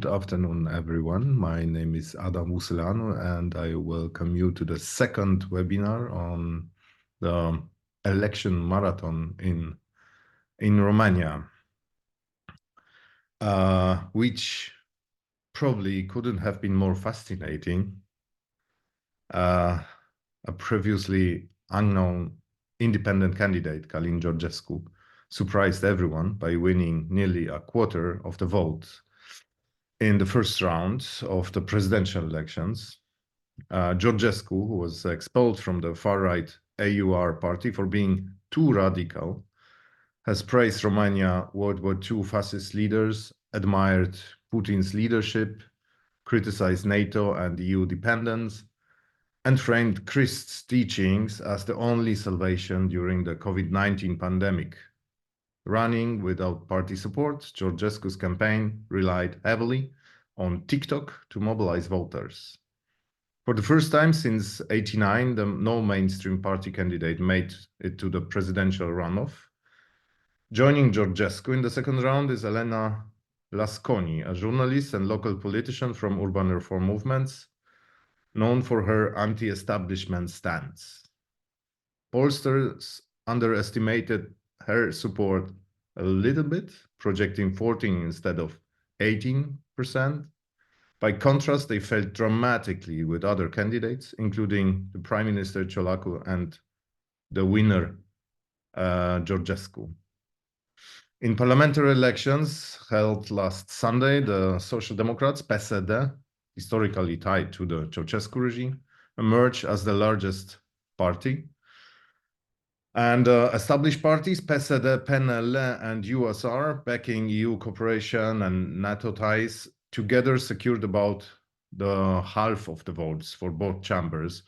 Good afternoon, everyone. My name is Busuleanu, and I welcome you to the second webinar on the election marathon in Romania, which probably couldn't have been more fascinating. A previously unknown independent candidate, Colin Georgescu, surprised everyone by winning nearly a quarter of the vote in the first round of the presidential elections. Georgescu, who was expelled from the far-right AUR party for being too radical, has praised Romania World War II fascist leaders, admired Putin's leadership, criticized NATO and EU dependence, and framed Christ's teachings as the only salvation during the COVID-19 pandemic. Running without party support, Georgescu's campaign relied heavily on TikTok to mobilize voters. For the first time since '89, no mainstream party candidate made it to the presidential runoff. Joining Georgescu in the second round is Elena Lasconi, a journalist and local politician from urban reform movements, known for her anti-establishment stance. Pollsters underestimated her support a little bit, projecting 14 instead of 18%. By contrast, they fell dramatically with other candidates, including the Prime Minister Ciolacu and the winner, Georgescu. In parliamentary elections held last Sunday, the Social Democrats, PSD, historically tied to the Ceausescu regime, emerged as the largest party. And established parties, PSD, PNL, and USR, backing EU cooperation and NATO ties, together secured about the half of the votes for both chambers,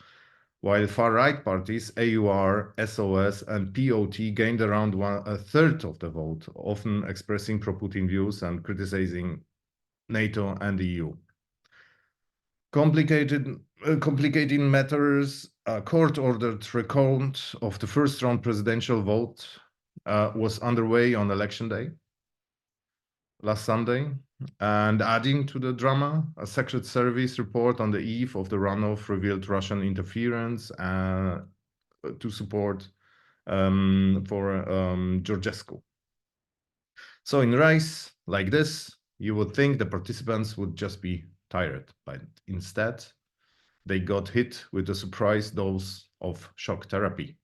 while far-right parties, AUR, SOS, and POT gained around a third of the vote, often expressing pro-Putin views and criticizing NATO and the EU. Complicating matters, a court-ordered recount of the first-round presidential vote was underway on election day, last Sunday, and adding to the drama, a Secret Service report on the eve of the runoff revealed Russian interference to support for Georgescu. So in a race like this, you would think the participants would just be tired, but instead, they got hit with a surprise dose of shock therapy.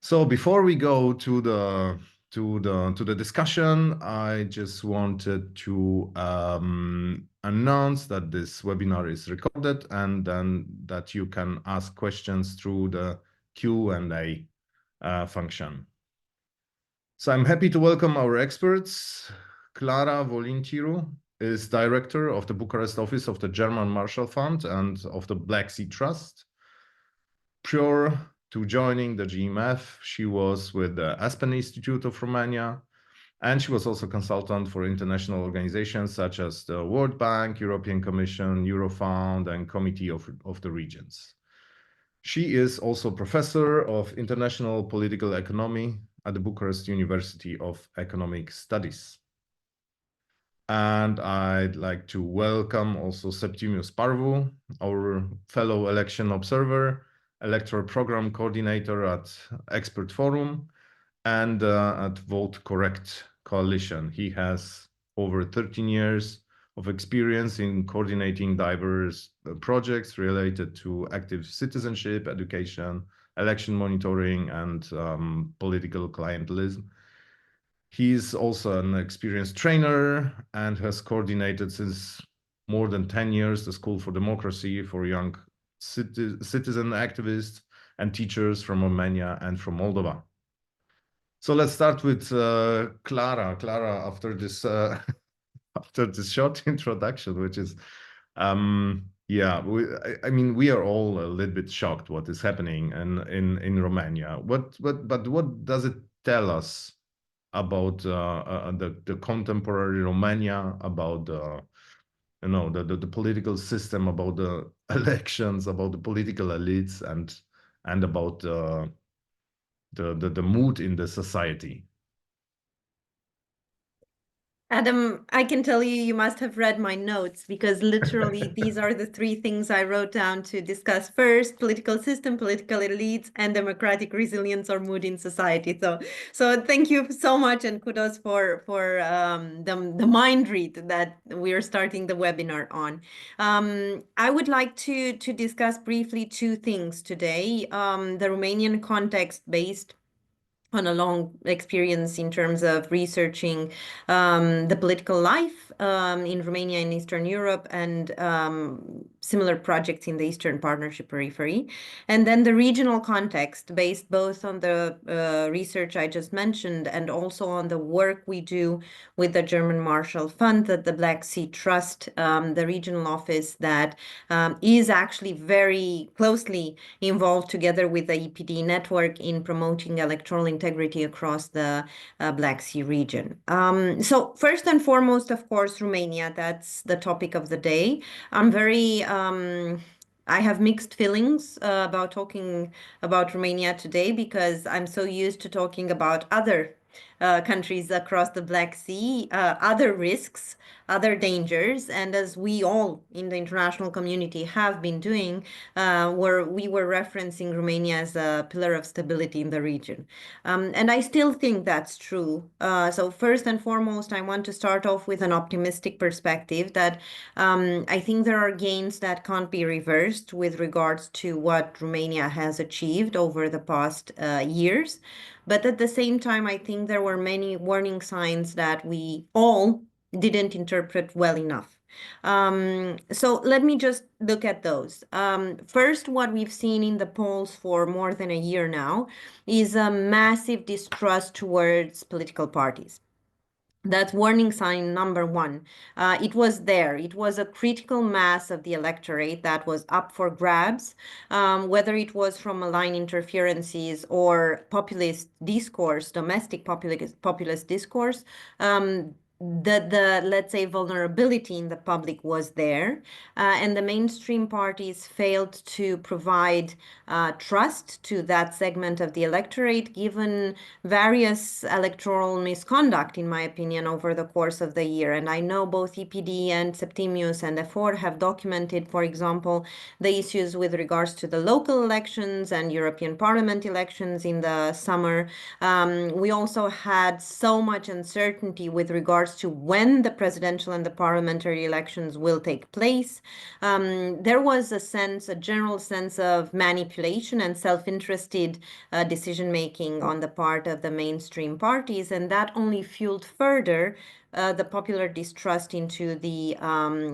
So before we go to the discussion, I just wanted to announce that this webinar is recorded and then that you can ask questions through the Q&A function. So I'm happy to welcome our experts. Clara Volintiru is director of the Bucharest office of the German Marshall Fund and of the Black Sea Trust. Prior to joining the GMF, she was with the Aspen Institute of Romania, and she was also consultant for international organizations such as the World Bank, European Commission, Eurofound, and Committee of the Regions. She is also professor of international political economy at the Bucharest University of Economic Studies. And I'd like to welcome also Septimius Pârvu, our fellow election observer, electoral program coordinator at Expert Forum, and at Vote Correct Coalition. He has over 13 years of experience in coordinating diverse projects related to active citizenship, education, election monitoring, and political clientelism. He's also an experienced trainer and has coordinated since more than 10 years the School for Democracy for young citizen activists and teachers from Romania and from Moldova. So let's start with Clara. Clara, after this short introduction, which is, yeah, I mean, we are all a little bit shocked what is happening in Romania. But what does it tell us about the contemporary Romania, about the political system, about the elections, about the political elites, and about the mood in the society? Adam, I can tell you, you must have read my notes because literally these are the three things I wrote down to discuss first: political system, political elites, and democratic resilience or mood in society. So thank you so much, and kudos for the mind read that we are starting the webinar on. I would like to discuss briefly two things today: the Romanian context based on a long experience in terms of researching the political life in Romania and Eastern Europe, and similar projects in the Eastern Partnership periphery. And then the regional context, based both on the research I just mentioned and also on the work we do with the German Marshall Fund, that the Black Sea Trust, the regional office that is actually very closely involved together with the EPDE network in promoting electoral integrity across the Black Sea region. So first and foremost, of course, Romania, that's the topic of the day. I'm very I have mixed feelings about talking about Romania today because I'm so used to talking about other countries across the Black Sea, other risks, other dangers, and as we all in the international community have been doing, where we were referencing Romania as a pillar of stability in the region. And I still think that's true. So first and foremost, I want to start off with an optimistic perspective that I think there are gains that can't be reversed with regards to what Romania has achieved over the past years. But at the same time, I think there were many warning signs that we all didn't interpret well enough. So let me just look at those. First, what we've seen in the polls for more than a year now is a massive distrust towards political parties. That's warning sign number one. It was there. It was a critical mass of the electorate that was up for grabs, whether it was from malign interferences or populist discourse, domestic populist discourse. The let's say vulnerability in the public was there, and the mainstream parties failed to provide trust to that segment of the electorate, given various electoral misconduct, in my opinion, over the course of the year. And I know both EPD and Septimius and EFOR have documented, for example, the issues with regards to the local elections and European Parliament elections in the summer. We also had so much uncertainty with regards to when the presidential and the parliamentary elections will take place. There was a sense, a general sense of manipulation and self-interested decision making on the part of the mainstream parties, and that only fueled further the popular distrust into the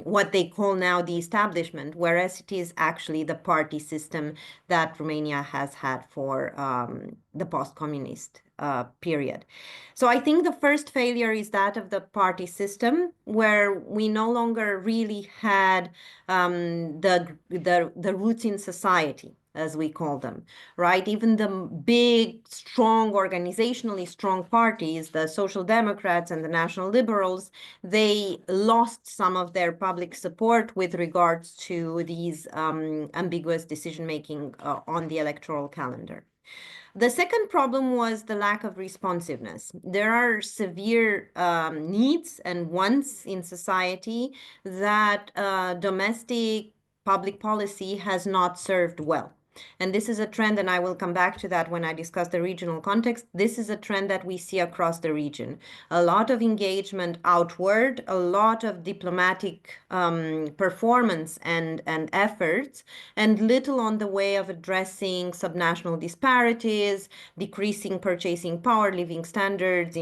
what they call now the establishment, whereas it is actually the party system that Romania has had for the post-communist period. So I think the first failure is that of the party system, where we no longer really had the roots in society, as we call them, right? Even the big, strong, organizationally strong parties, the Social Democrats and the National Liberals, they lost some of their public support with regards to these ambiguous decision-making on the electoral calendar. The second problem was the lack of responsiveness. There are severe needs and wants in society that domestic public policy has not served well. And this is a trend, and I will come back to that when I discuss the regional context. This is a trend that we see across the region. A lot of engagement outward, a lot of diplomatic performance and efforts, and little on the way of addressing subnational disparities, decreasing purchasing power, living standards,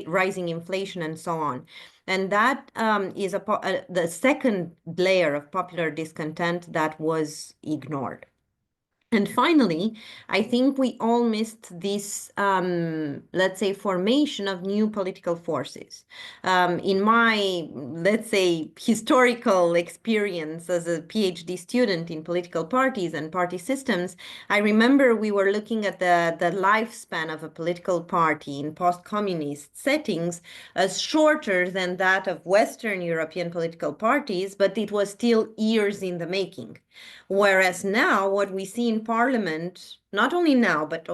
rising inflation, and so on. And that is the second layer of popular discontent that was ignored. And finally, I think we all missed this, let's say, formation of new political forces. In my, let's say, historical experience as a PhD student in political parties and party systems, I remember we were looking at the lifespan of a political party in post-communist settings as shorter than that of Western European political parties, but it was still years in the making. Whereas now, what we see in Parliament, not only now, but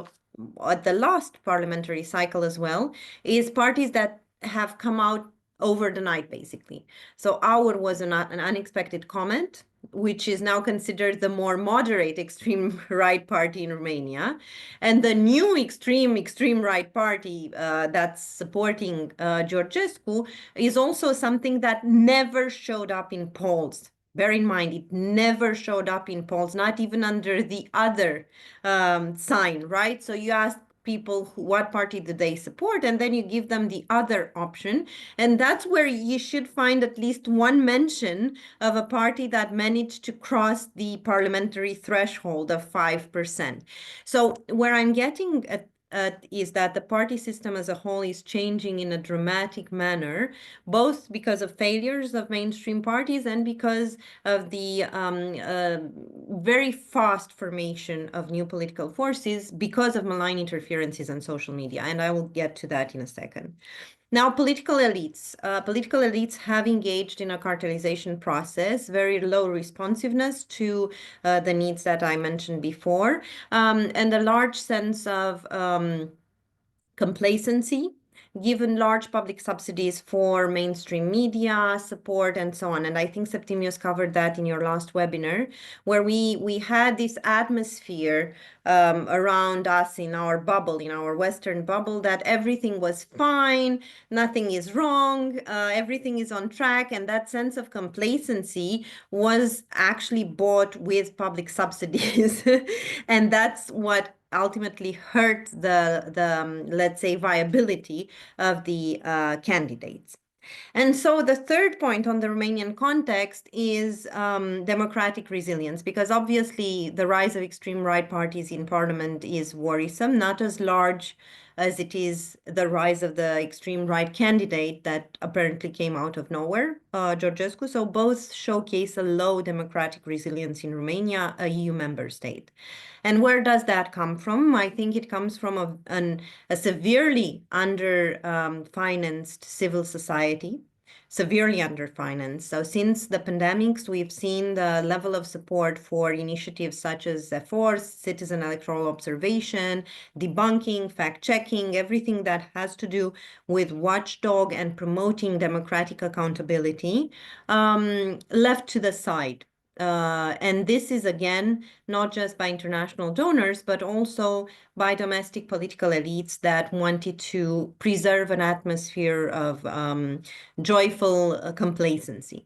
at the last parliamentary cycle as well, is parties that have come out over the night, basically. So our was an unexpected comment, which is now considered the more moderate extreme right party in Romania. And the new extreme right party that's supporting Georgescu is also something that never showed up in polls. Bear in mind, it never showed up in polls, not even under the other sign, right? So you ask people what party do they support, and then you give them the other option. And that's where you should find at least one mention of a party that managed to cross the parliamentary threshold of 5%. So where I'm getting at is that the party system as a whole is changing in a dramatic manner, both because of failures of mainstream parties and because of the very fast formation of new political forces because of malign interferences on social media. And I will get to that in a second. Now, political elites have engaged in a cartelization process, very low responsiveness to the needs that I mentioned before, and a large sense of complacency, given large public subsidies for mainstream media support and so on. And I think Septimius covered that in your last webinar, where we had this atmosphere around us in our bubble, in our Western bubble, that everything was fine, nothing is wrong, everything is on track. And that sense of complacency was actually bought with public subsidies. And that's what ultimately hurt the let's say, viability of the candidates. And so the third point on the Romanian context is democratic resilience, because obviously the rise of extreme right parties in parliament is worrisome, not as large as it is the rise of the extreme right candidate that apparently came out of nowhere, Georgescu. So both showcase a low democratic resilience in Romania, a EU member state. And where does that come from? I think it comes from a severely under-financed civil society, severely underfinanced. So since the pandemics, we've seen the level of support for initiatives such as EFOR, citizen electoral observation, debunking, fact-checking, everything that has to do with watchdog and promoting democratic accountability, left to the side. And this is, again, not just by international donors, but also by domestic political elites that wanted to preserve an atmosphere of joyful complacency.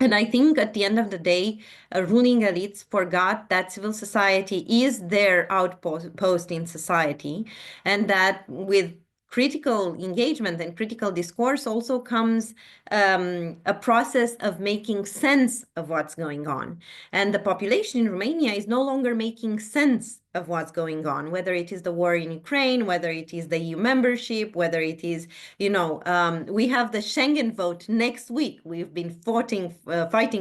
And I think at the end of the day, ruling elites forgot that civil society is their outpost in society, and that with critical engagement and critical discourse also comes a process of making sense of what's going on. And the population in Romania is no longer making sense of what's going on, whether it is the war in Ukraine, whether it is the EU membership, whether it is, we have the Schengen vote next week. We've been fighting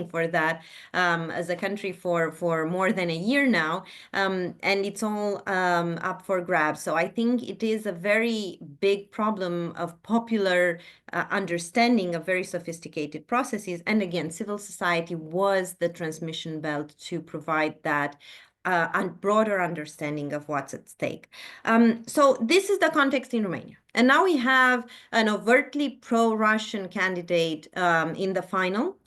for that as a country for more than a year now, and it's all up for grabs. So I think it is a very big problem of popular understanding of very sophisticated processes. And again, civil society was the transmission belt to provide that broader understanding of what's at stake. So this is the context in Romania. And now we have an overtly pro-Russian candidate in the final.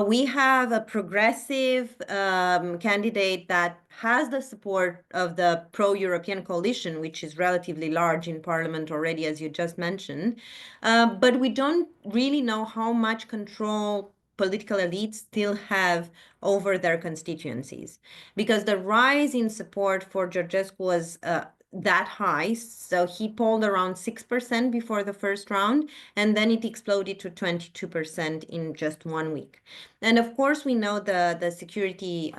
We have a progressive candidate that has the support of the pro-European coalition, which is relatively large in parliament already, as you just mentioned. But we don't really know how much control political elites still have over their constituencies, because the rise in support for Georgescu was that high. So he polled around 6% before the first round, and then it exploded to 22% in just 1 week. And of course, we know the security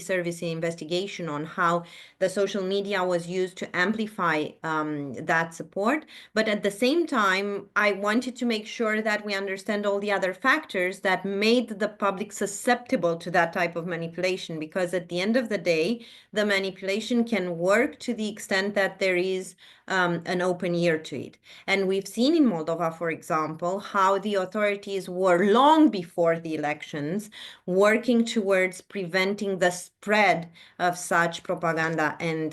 service investigation on how the social media was used to amplify that support. But at the same time, I wanted to make sure that we understand all the other factors that made the public susceptible to that type of manipulation, because at the end of the day, the manipulation can work work to the extent that there is an open ear to it. And we've seen in Moldova, for example, how the authorities were long before the elections working towards preventing the spread of such propaganda and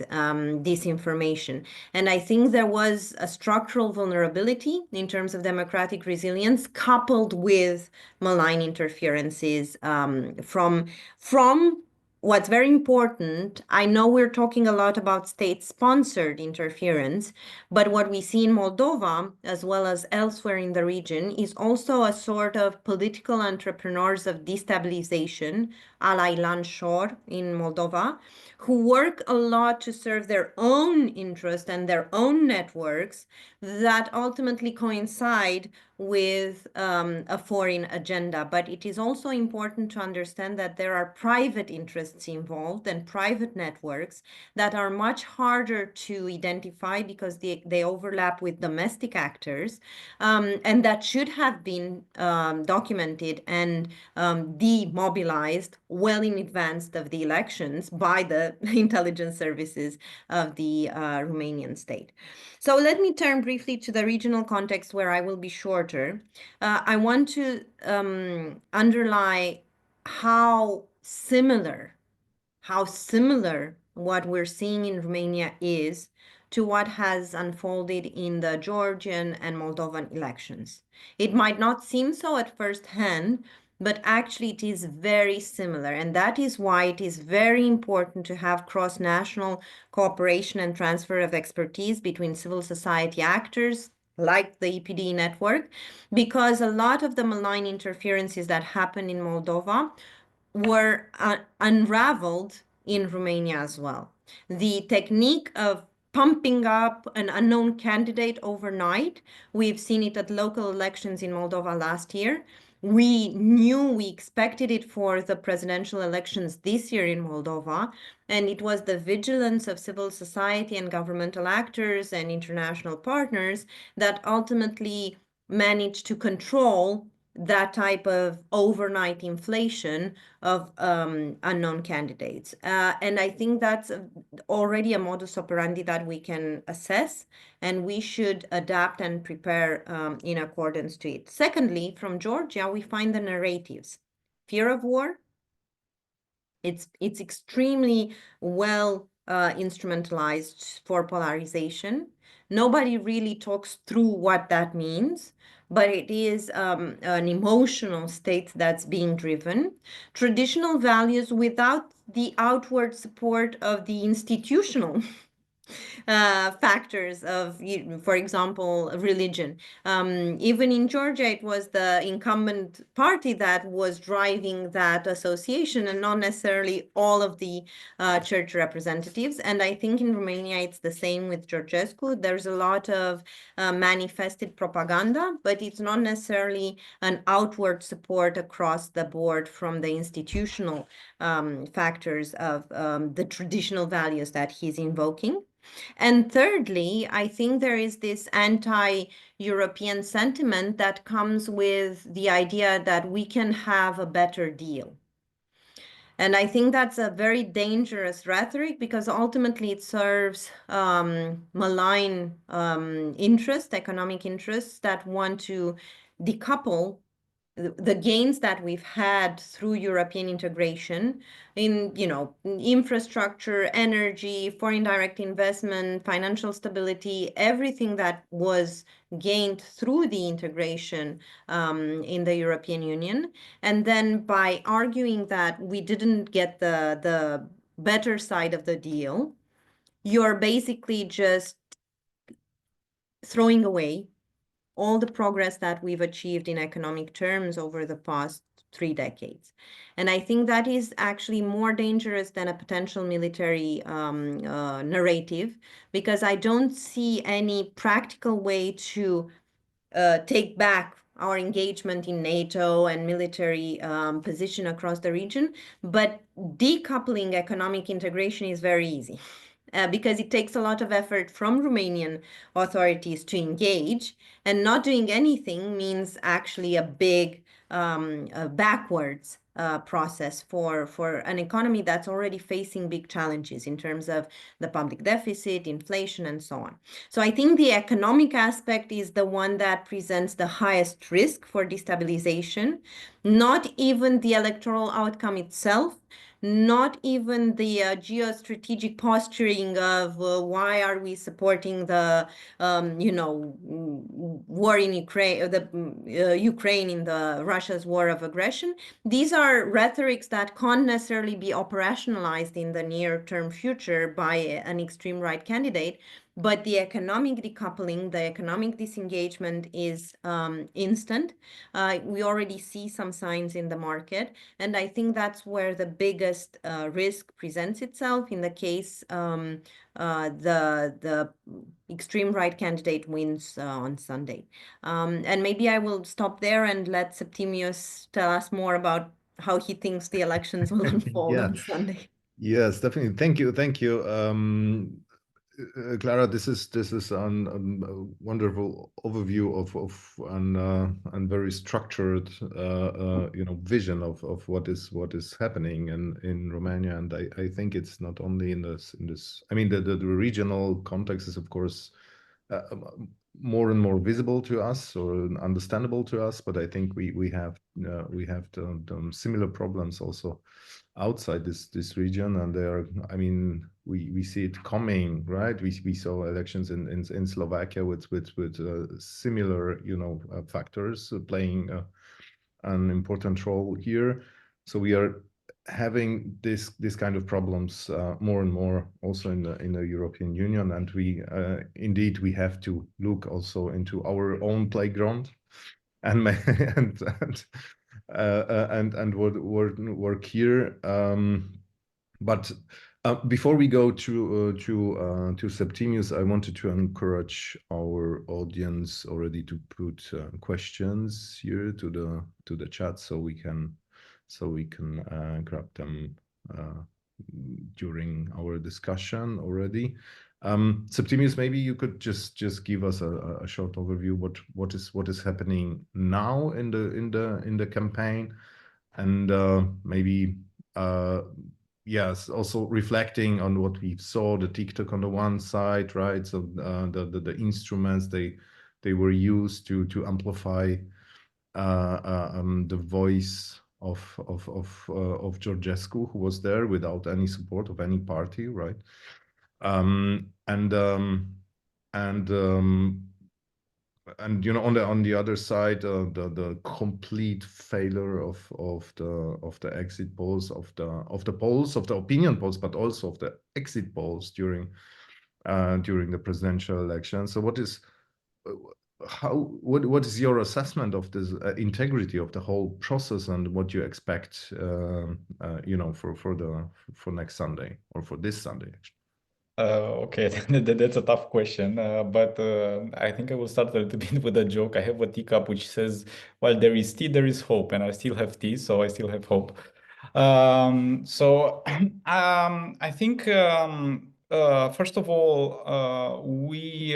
disinformation. And I think there was a structural vulnerability in terms of democratic resilience coupled with malign interferences from what's very important. I know we're talking a lot about state-sponsored interference, but what we see in Moldova, as well as elsewhere in the region, is also a sort of political entrepreneurs of destabilization, a la Ilan Shor in Moldova, who work a lot to serve their own interest and their own networks that ultimately coincide with a foreign agenda. But it is also important to understand that there are private interests involved and private networks that are much harder to identify because they overlap with domestic actors, and that should have been documented and demobilized well in advance of the elections by the intelligence services of the Romanian state. So let me turn briefly to the regional context where I will be shorter. I want to underline how similar what we're seeing in Romania is to what has unfolded in the Georgian and Moldovan elections. It might not seem so at first hand, but actually it is very similar. And that is why it is very important to have cross-national cooperation and transfer of expertise between civil society actors, like the EPDE network, because a lot of the malign interferences that happen in Moldova were unraveled in Romania as well. The technique of pumping up an unknown candidate overnight, we've seen it at local elections in Moldova last year. We expected it for the presidential elections this year in Moldova, and it was the vigilance of civil society and governmental actors and international partners that ultimately managed to control that type of overnight inflation of unknown candidates. And I think that's already a modus operandi that we can assess, and we should adapt and prepare in accordance to it. Secondly, from Georgia, we find the narratives. Fear of war. It's extremely well instrumentalized for polarization. Nobody really talks through what that means, but it is an emotional state that's being driven. Traditional values without the outward support of the institutional factors of, for example, religion. Even in Georgia, it was the incumbent party that was driving that association and not necessarily all of the church representatives. And I think in Romania, it's the same with Georgescu. There's a lot of manifested propaganda, but it's not necessarily an outward support across the board from the institutional factors of the traditional values that he's invoking. And thirdly, I think there is this anti-European sentiment that comes with the idea that we can have a better deal. And I think that's a very dangerous rhetoric because ultimately it serves malign economic interests that want to decouple the gains that we've had through European integration in, infrastructure, energy, foreign direct investment, financial stability, everything that was gained through the integration in the European Union. And then by arguing that we didn't get the better side of the deal, you're basically just throwing away all the progress that we've achieved in economic terms over the past 3 decades. And I think that is actually more dangerous than a potential military narrative, because I don't see any practical way to take back our engagement in NATO and military position across the region. But decoupling economic integration is very easy. Because it takes a lot of effort from Romanian authorities to engage, and not doing anything means actually a big backwards process for an economy that's already facing big challenges in terms of the public deficit, inflation, and so on. So I think the economic aspect is the one that presents the highest risk for destabilization, not even the electoral outcome itself, not even the geostrategic posturing of why are we supporting the war in Ukraine, Ukraine in the Russia's war of aggression. These are rhetorics that can't necessarily be operationalized in the near-term future by an extreme right candidate. But the economic decoupling, the economic disengagement is instant. We already see some signs in the market, and I think that's where the biggest risk presents itself in the case the extreme right candidate wins on Sunday. And maybe I will stop there and let Septimius tell us more about how he thinks the elections will unfold on Sunday. Yes, definitely. Thank you. Clara, this is a wonderful overview of and very structured vision of what is happening in Romania, and I think it's not only in this. I mean, the regional context is of course more and more visible to us or understandable to us, but I think we have the similar problems also outside this region, and I mean, we see it coming, right? We saw elections in Slovakia with similar factors playing an important role here. So we are having this kind of problems more and more also in the European Union, and we indeed we have to look also into our own playground and work here. But before we go to Septimius, I wanted to encourage our audience already to put questions here to the chat, so we can grab them during our discussion already. Septimius, maybe you could just give us a short overview what is happening now in the campaign, and maybe yes, also reflecting on what we saw, the TikTok on the one side, right? So the instruments they were used to amplify the voice of Georgescu, who was there without any support of any party, right? And on the other side, the complete failure of the exit polls, of the opinion polls, but also of the exit polls during the presidential election. So what is your assessment of this integrity of the whole process, and what you expect for next Sunday, or for this Sunday actually? Okay, that's a tough question, but I think I will start a little bit with a joke. I have a teacup which says, "Well, there is tea, there is hope," and I still have tea, so I still have hope. I think first of all, we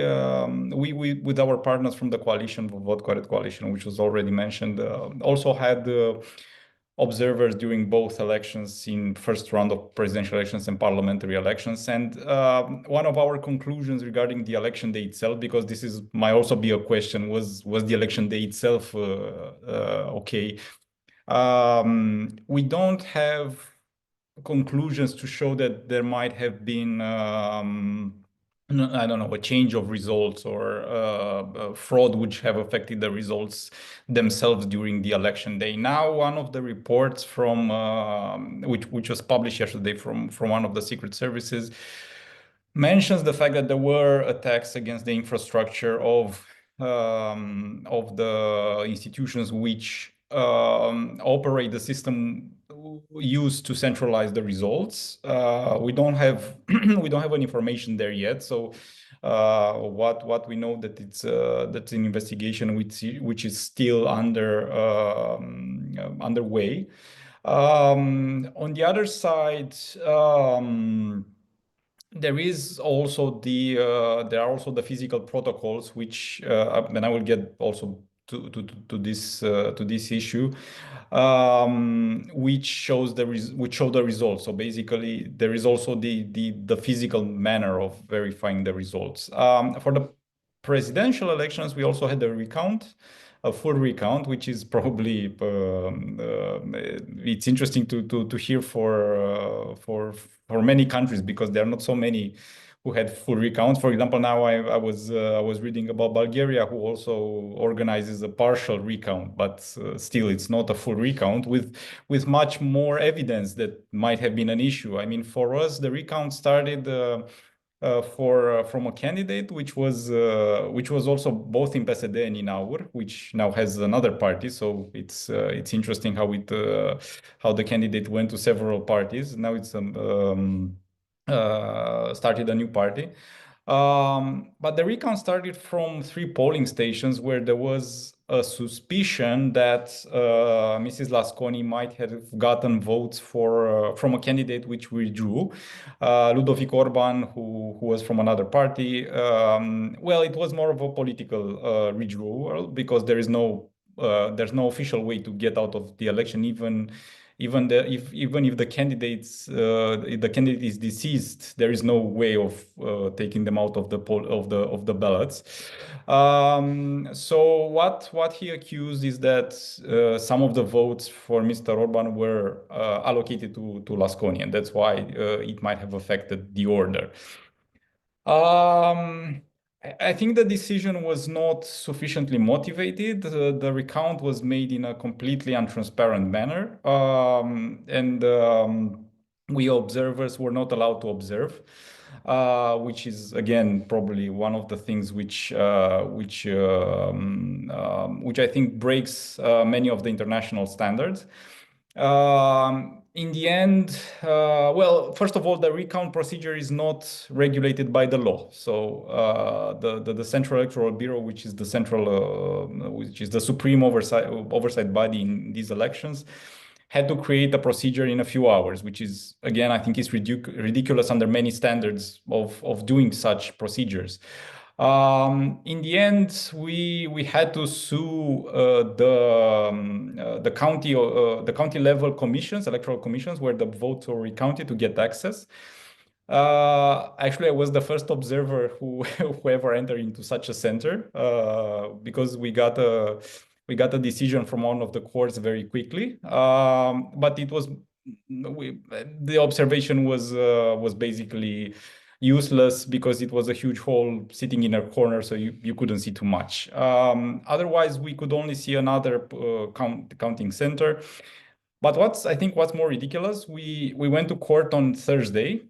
with our partners from the coalition, the Vote Corect coalition, which was already mentioned, also had observers during both elections, in first round of presidential elections and parliamentary elections. And one of our conclusions regarding the election day itself, because this might also be a question, was the election day itself okay? We don't have conclusions to show that there might have been I don't know, a change of results or fraud which have affected the results themselves during the election day. Now, one of the reports from which was published yesterday from one of the secret services mentions the fact that there were attacks against the infrastructure of the institutions which operate the system used to centralize the results. We don't have any information there yet. So what we know that that's an investigation which is still underway. On the other side, there is also there are also the physical protocols which and I will get also to this issue, which show the results. So basically, there is also the physical manner of verifying the results. For the presidential elections, we also had a full recount, which is probably it's interesting to hear for many countries, because there are not so many who had full recount. For example, now I was reading about Bulgaria, who also organizes a partial recount, but still it's not a full recount with much more evidence that might have been an issue. I mean, for us, the recount started from a candidate which was also both in PSD and in EFOR, which now has another party. So it's interesting how the candidate went to several parties. Now it's started a new party. But the recount started from 3 polling stations where there was a suspicion that Mrs. Lasconi might have gotten votes from a candidate which withdrew, Ludovic Orban, who was from another party. Well, it was more of a political withdrawal, because there's no official way to get out of the election, even if the candidate is deceased, there is no way of taking them out of the ballots. So what he accused is that some of the votes for Mr. Orban were allocated to Lasconi, and that's why it might have affected the order. I think the decision was not sufficiently motivated. The recount was made in a completely untransparent manner, and we observers were not allowed to observe, which is again probably one of the things which I think breaks many of the international standards. In the end, well, first of all, the recount procedure is not regulated by the law. So the Central Electoral Bureau, which is the supreme oversight body in these elections, had to create a procedure in a few hours, which is, again, I think is ridiculous under many standards of doing such procedures. In the end, we had to sue the county level commissions, electoral commissions, where the votes were recounted, to get access. Actually, I was the first observer who ever entered into such a center, because we got a decision from one of the courts very quickly. But it was the observation was basically useless, because it was a huge hole sitting in a corner, so you couldn't see too much. Otherwise, we could only see another counting center. But I think what's more ridiculous, we went to court on Thursday,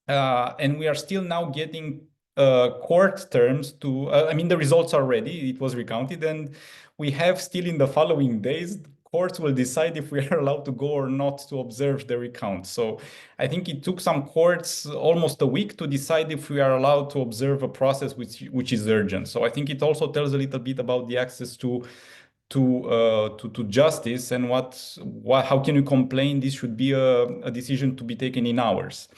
and we are still now getting court terms to, I mean, the results are ready, it was recounted, and we have still in the following days, courts will decide if we are allowed to go or not to observe the recount. So I think it took some courts almost a week to decide if we are allowed to observe a process which is urgent. So I think it also tells a little bit about the access to justice, and how can you complain? This should be a decision to be taken in hours.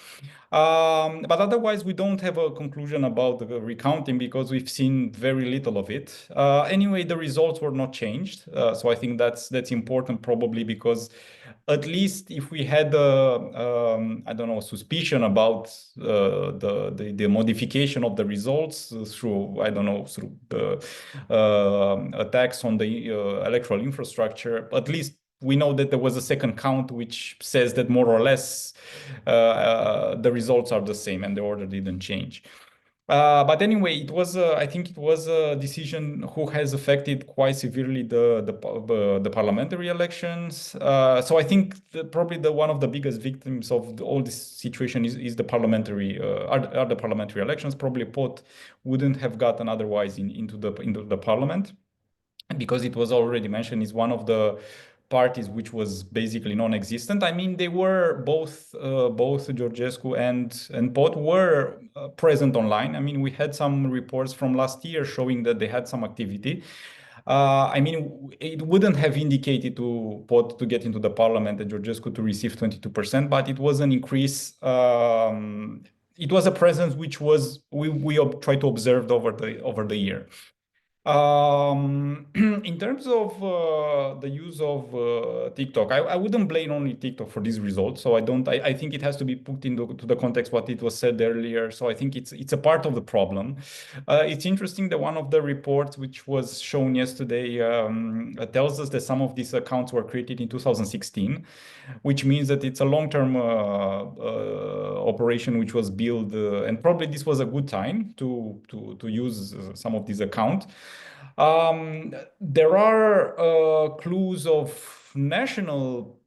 But otherwise, we don't have a conclusion about the recounting, because we've seen very little of it. Anyway, the results were not changed. So I think that's important, probably because at least if we had I don't know, suspicion about the modification of the results through, I don't know, through the attacks on the electoral infrastructure, at least we know that there was a second count which says that more or less the results are the same and the order didn't change. But anyway, I think it was a decision who has affected quite severely the parliamentary elections. So I think probably one of the biggest victims of all this situation is the parliamentary are the parliamentary elections. Probably Pot wouldn't have gotten otherwise into the parliament, because it was already mentioned, is one of the parties which was basically non-existent. I mean, they were both Georgescu and Pot were present online. I mean, we had some reports from last year showing that they had some activity. I mean, it wouldn't have indicated to Pot to get into the parliament and Georgescu to receive 22%, but it was an increase. It was a presence which was we tried to observe over the year. In terms of the use of TikTok, I wouldn't blame only TikTok for these results. So I think it has to be put into the context what it was said earlier. So I think it's a part of the problem. It's interesting that one of the reports which was shown yesterday tells us that some of these accounts were created in 2016, which means that it's a long-term operation which was built, and probably this was a good time to use some of these accounts. There are clues of national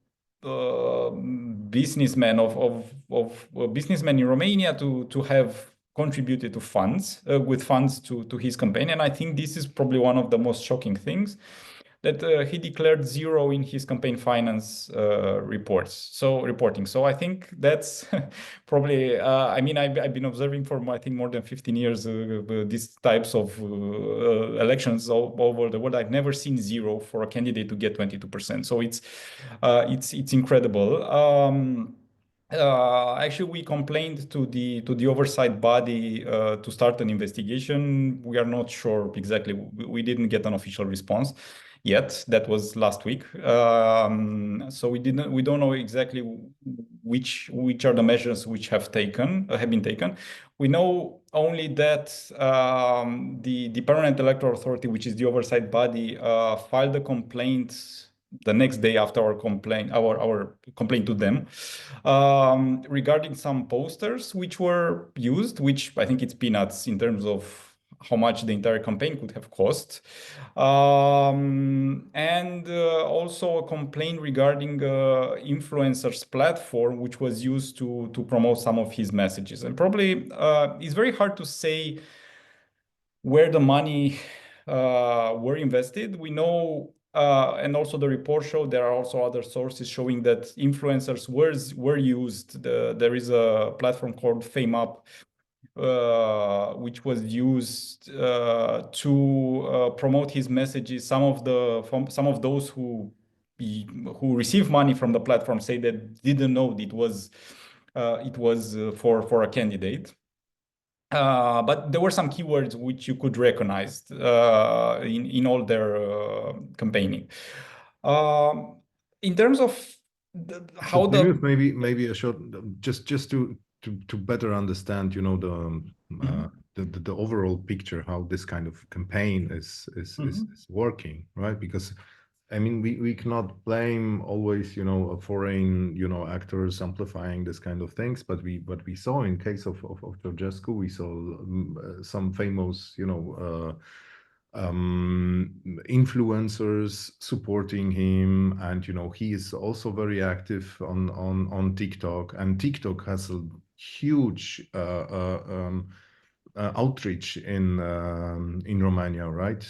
businessmen of businessmen in Romania to have contributed to funds with funds to his campaign, and I think this is probably one of the most shocking things, that he declared zero in his campaign finance reporting. So I think that's probably, I mean, I've been observing for, I think, more than 15 years these types of elections all over the world. I've never seen zero for a candidate to get 22%. So it's incredible. Actually, we complained to the oversight body to start an investigation. We are not sure exactly. We didn't get an official response yet. That was last week. So we don't know exactly which are the measures which have been taken. We know only that the Permanent Electoral Authority, which is the oversight body, filed a complaint the next day after our complaint to them regarding some posters which were used, which I think it's peanuts in terms of how much the entire campaign could have cost. And also a complaint regarding influencers platform, which was used to promote some of his messages. And probably it's very hard to say where the money were invested. We know, and also the report showed there are also other sources showing that influencers were used. There is a platform called FameUp, which was used to promote his messages. Some of those who receive money from the platform say that didn't know it was for a candidate. But there were some keywords which you could recognize in all their campaigning. In terms of how maybe a short, just to better understand, you know, the overall picture, how this kind of campaign is working, right? Because I mean, we cannot blame always, you know, foreign, you know, actors amplifying this kind of things. But we saw in case of Georgescu, we saw some famous, you know, influencers supporting him, and you know, he is also very active on TikTok, and TikTok has a huge outreach in Romania, right?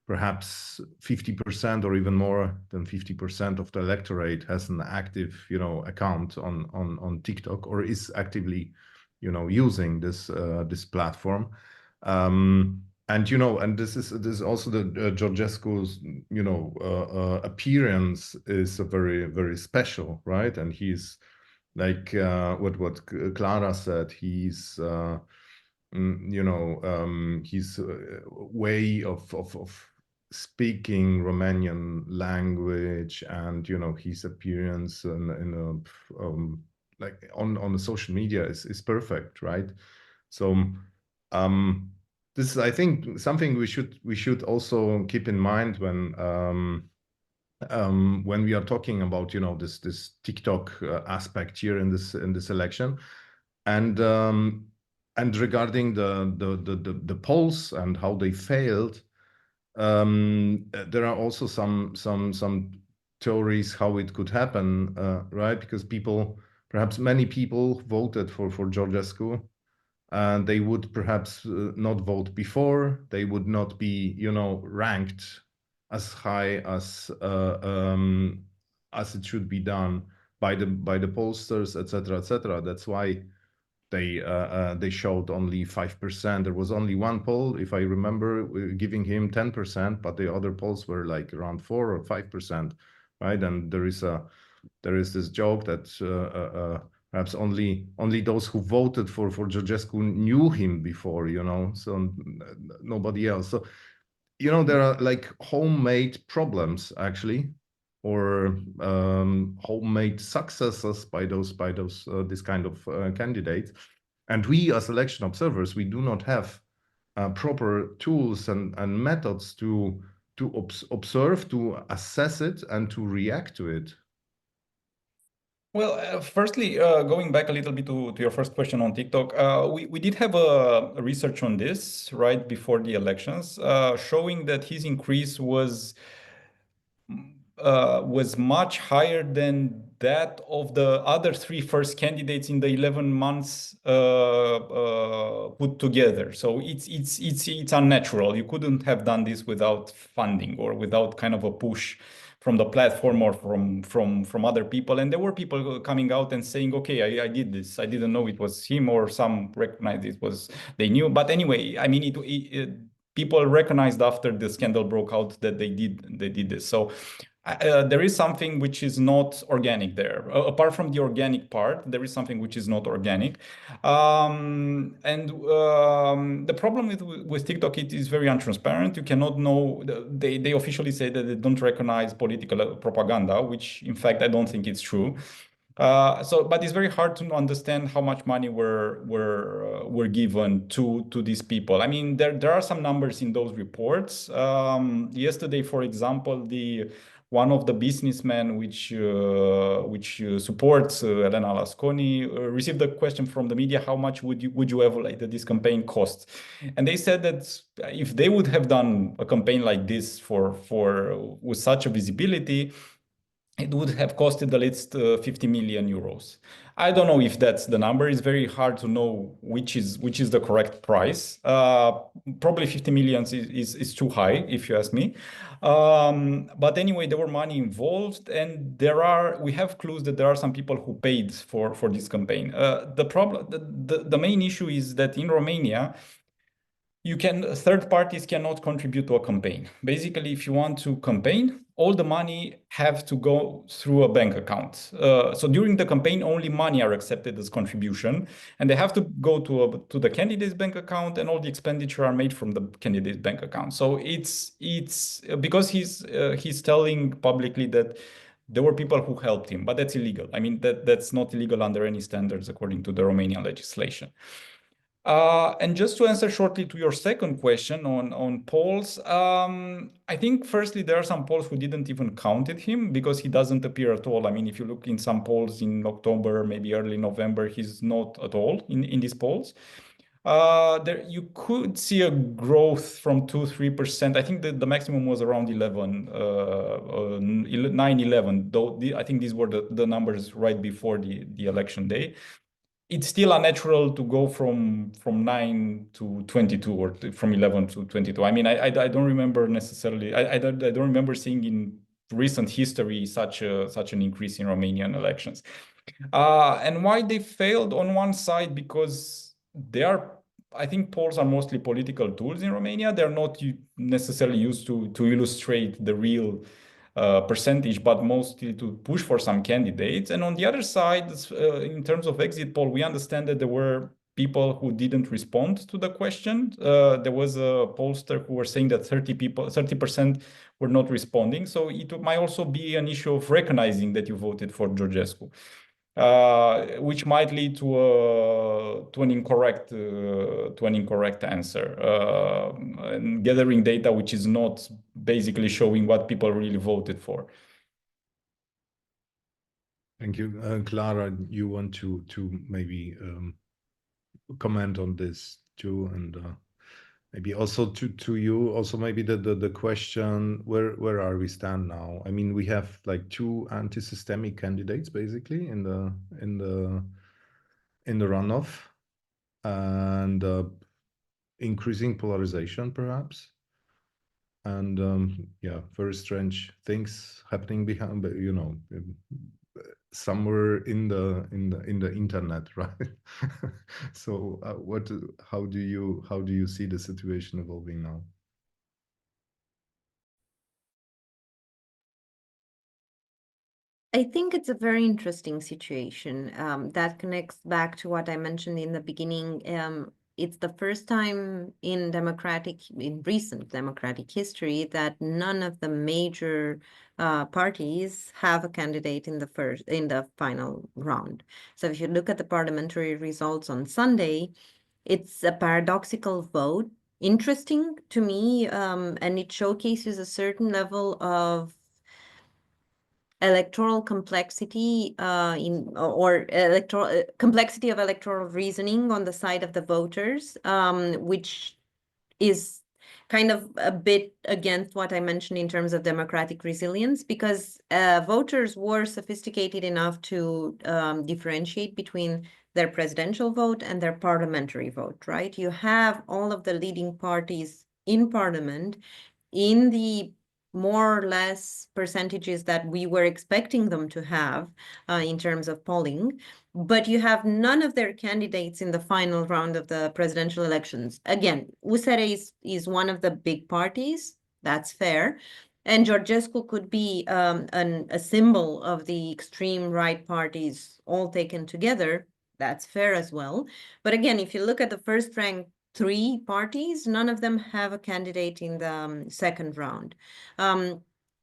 Perhaps 50% or even more than 50% of the electorate has an active, you know, account on TikTok, or is actively, you know, using this platform. And you know, and this is also the Georgescu's, you know, appearance is very, very special, right? And he's like what Clara said. He's you know, his way of speaking Romanian language, and you know, his appearance in like on the social media is perfect, right? So this is, I think, something we should also keep in mind when we are talking about, you know, this TikTok aspect here in this election, and regarding the polls and how they failed. There are also some theories how it could happen, right? Because perhaps many people voted for Georgescu, and they would perhaps not vote before. They would not be, you know, ranked as high as it should be done by the pollsters, etc., etc. That's why they showed only 5%. There was only one poll, if I remember, giving him 10%, but the other polls were like around 4 or 5%, right? And there is this joke that perhaps only those who voted for Georgescu knew him before, you know, so nobody else. So you know, there are like homemade problems actually, or homemade successes by this kind of candidates. And we as election observers, we do not have proper tools and methods to observe, to assess it, and to react to it. Well, firstly, going back a little bit to your first question on TikTok, we did have a research on this right before the elections, showing that his increase was much higher than that of the other three first candidates in the 11 months put together. So it's unnatural. You couldn't have done this without funding or without kind of a push from the platform or from other people. And there were people coming out and saying, okay, I did this. I didn't know it was him, or some recognized it was, they knew. But anyway, I mean, people recognized after the scandal broke out that they did this. So there is something which is not organic there. Apart from the organic part, there is something which is not organic. The problem with TikTok, it is very untransparent. You cannot know. They officially say that they don't recognize political propaganda, which in fact I don't think it's true. But it's very hard to understand how much money were given to these people. I mean, there are some numbers in those reports. Yesterday, for example, one of the businessmen which supports Elena Lasconi received a question from the media: how much would you evaluate that this campaign cost? And they said that if they would have done a campaign like this with such a visibility, it would have costed at least 50 million euros. I don't know if that's the number. It's very hard to know which is the correct price. Probably 50 million is too high, if you ask me. But anyway, there were money involved, and we have clues that there are some people who paid for this campaign. The main issue is that in Romania, third parties cannot contribute to a campaign. Basically, if you want to campaign, all the money have to go through a bank account. So during the campaign, only money are accepted as contribution, and they have to go to the candidate's bank account, and all the expenditure are made from the candidate's bank account. So it's because he's telling publicly that there were people who helped him, but that's illegal. I mean, that's not illegal under any standards according to the Romanian legislation. And just to answer shortly to your second question on polls, I think firstly there are some polls who didn't even counted him because he doesn't appear at all. I mean, if you look in some polls in October, maybe early November, he's not at all in these polls. There you could see a growth from 2-3%. I think the maximum was around 9-11. Though I think these were the numbers right before the election day. It's still unnatural to go from 9 to 22 or from 11 to 22. I mean, I don't remember necessarily. I don't remember seeing in recent history such an increase in Romanian elections. And why they failed on one side, because I think polls are mostly political tools in Romania. They're not necessarily used to illustrate the real percentage, but mostly to push for some candidates. And on the other side, in terms of exit poll, we understand that there were people who didn't respond to the question. There was a pollster who were saying that 30% were not responding. So it might also be an issue of recognizing that you voted for Georgescu. Which might lead to an incorrect answer, and gathering data which is not basically showing what people really voted for. Thank you, Clara. You want to maybe comment on this too, and maybe also to you also maybe the question, where are we stand now? I mean, we have like two anti-systemic candidates basically in the runoff, and increasing polarization perhaps, and yeah, very strange things happening behind, but you know, somewhere in the internet, right? So how do you see the situation evolving now? I think it's a very interesting situation that connects back to what I mentioned in the beginning. it's the first time in recent democratic history that none of the major parties have a candidate in the final round. So if you look at the parliamentary results on Sunday, it's a paradoxical vote. Interesting to me, and it showcases a certain level of electoral complexity complexity of electoral reasoning on the side of the voters, which is kind of a bit against what I mentioned in terms of democratic resilience, because voters were sophisticated enough to differentiate between their presidential vote and their parliamentary vote, right? You have all of the leading parties in parliament in the more or less percentages that we were expecting them to have in terms of polling, but you have none of their candidates in the final round of the presidential elections. Again, USR is one of the big parties, that's fair, and Georgescu could be a symbol of the extreme right parties all taken together, that's fair as well. But again, if you look at the first ranked 3 parties, none of them have a candidate in the second round.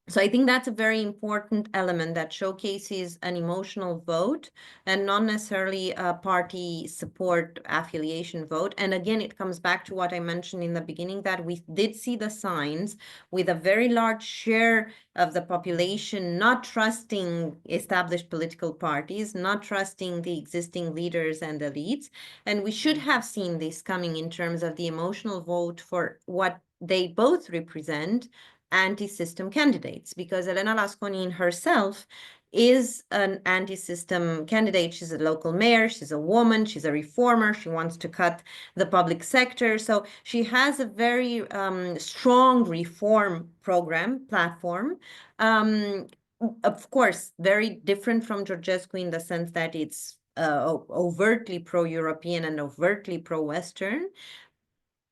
So I think that's a very important element that showcases an emotional vote and not necessarily a party support affiliation vote. And again, it comes back to what I mentioned in the beginning, that we did see the signs with a very large share of the population not trusting established political parties, not trusting the existing leaders and elites. And we should have seen this coming in terms of the emotional vote for what they both represent, anti-system candidates, because Elena Lasconin herself is an anti-system candidate. She's a local mayor, she's a woman, she's a reformer, she wants to cut the public sector. So she has a very strong reform platform. Of course, very different from Georgescu in the sense that it's overtly pro-European and overtly pro-Western,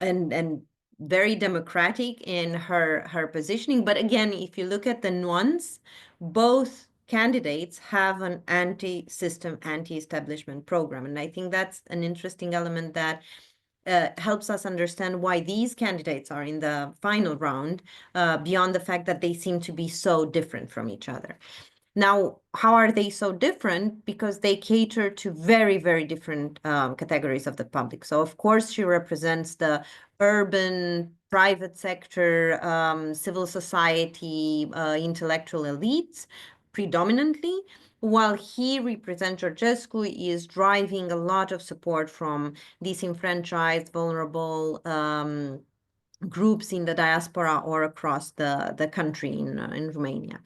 and very democratic in her positioning. But again, if you look at the nuance, both candidates have an anti-system, anti-establishment program. And I think that's an interesting element that helps us understand why these candidates are in the final round, beyond the fact that they seem to be so different from each other. Now, how are they so different? Because they cater to very, very different categories of the public. So, of course, she represents the urban, private sector, civil society, intellectual elites predominantly, while he represents Georgescu is driving a lot of support from disenfranchised, vulnerable groups in the diaspora or across the country in Romania.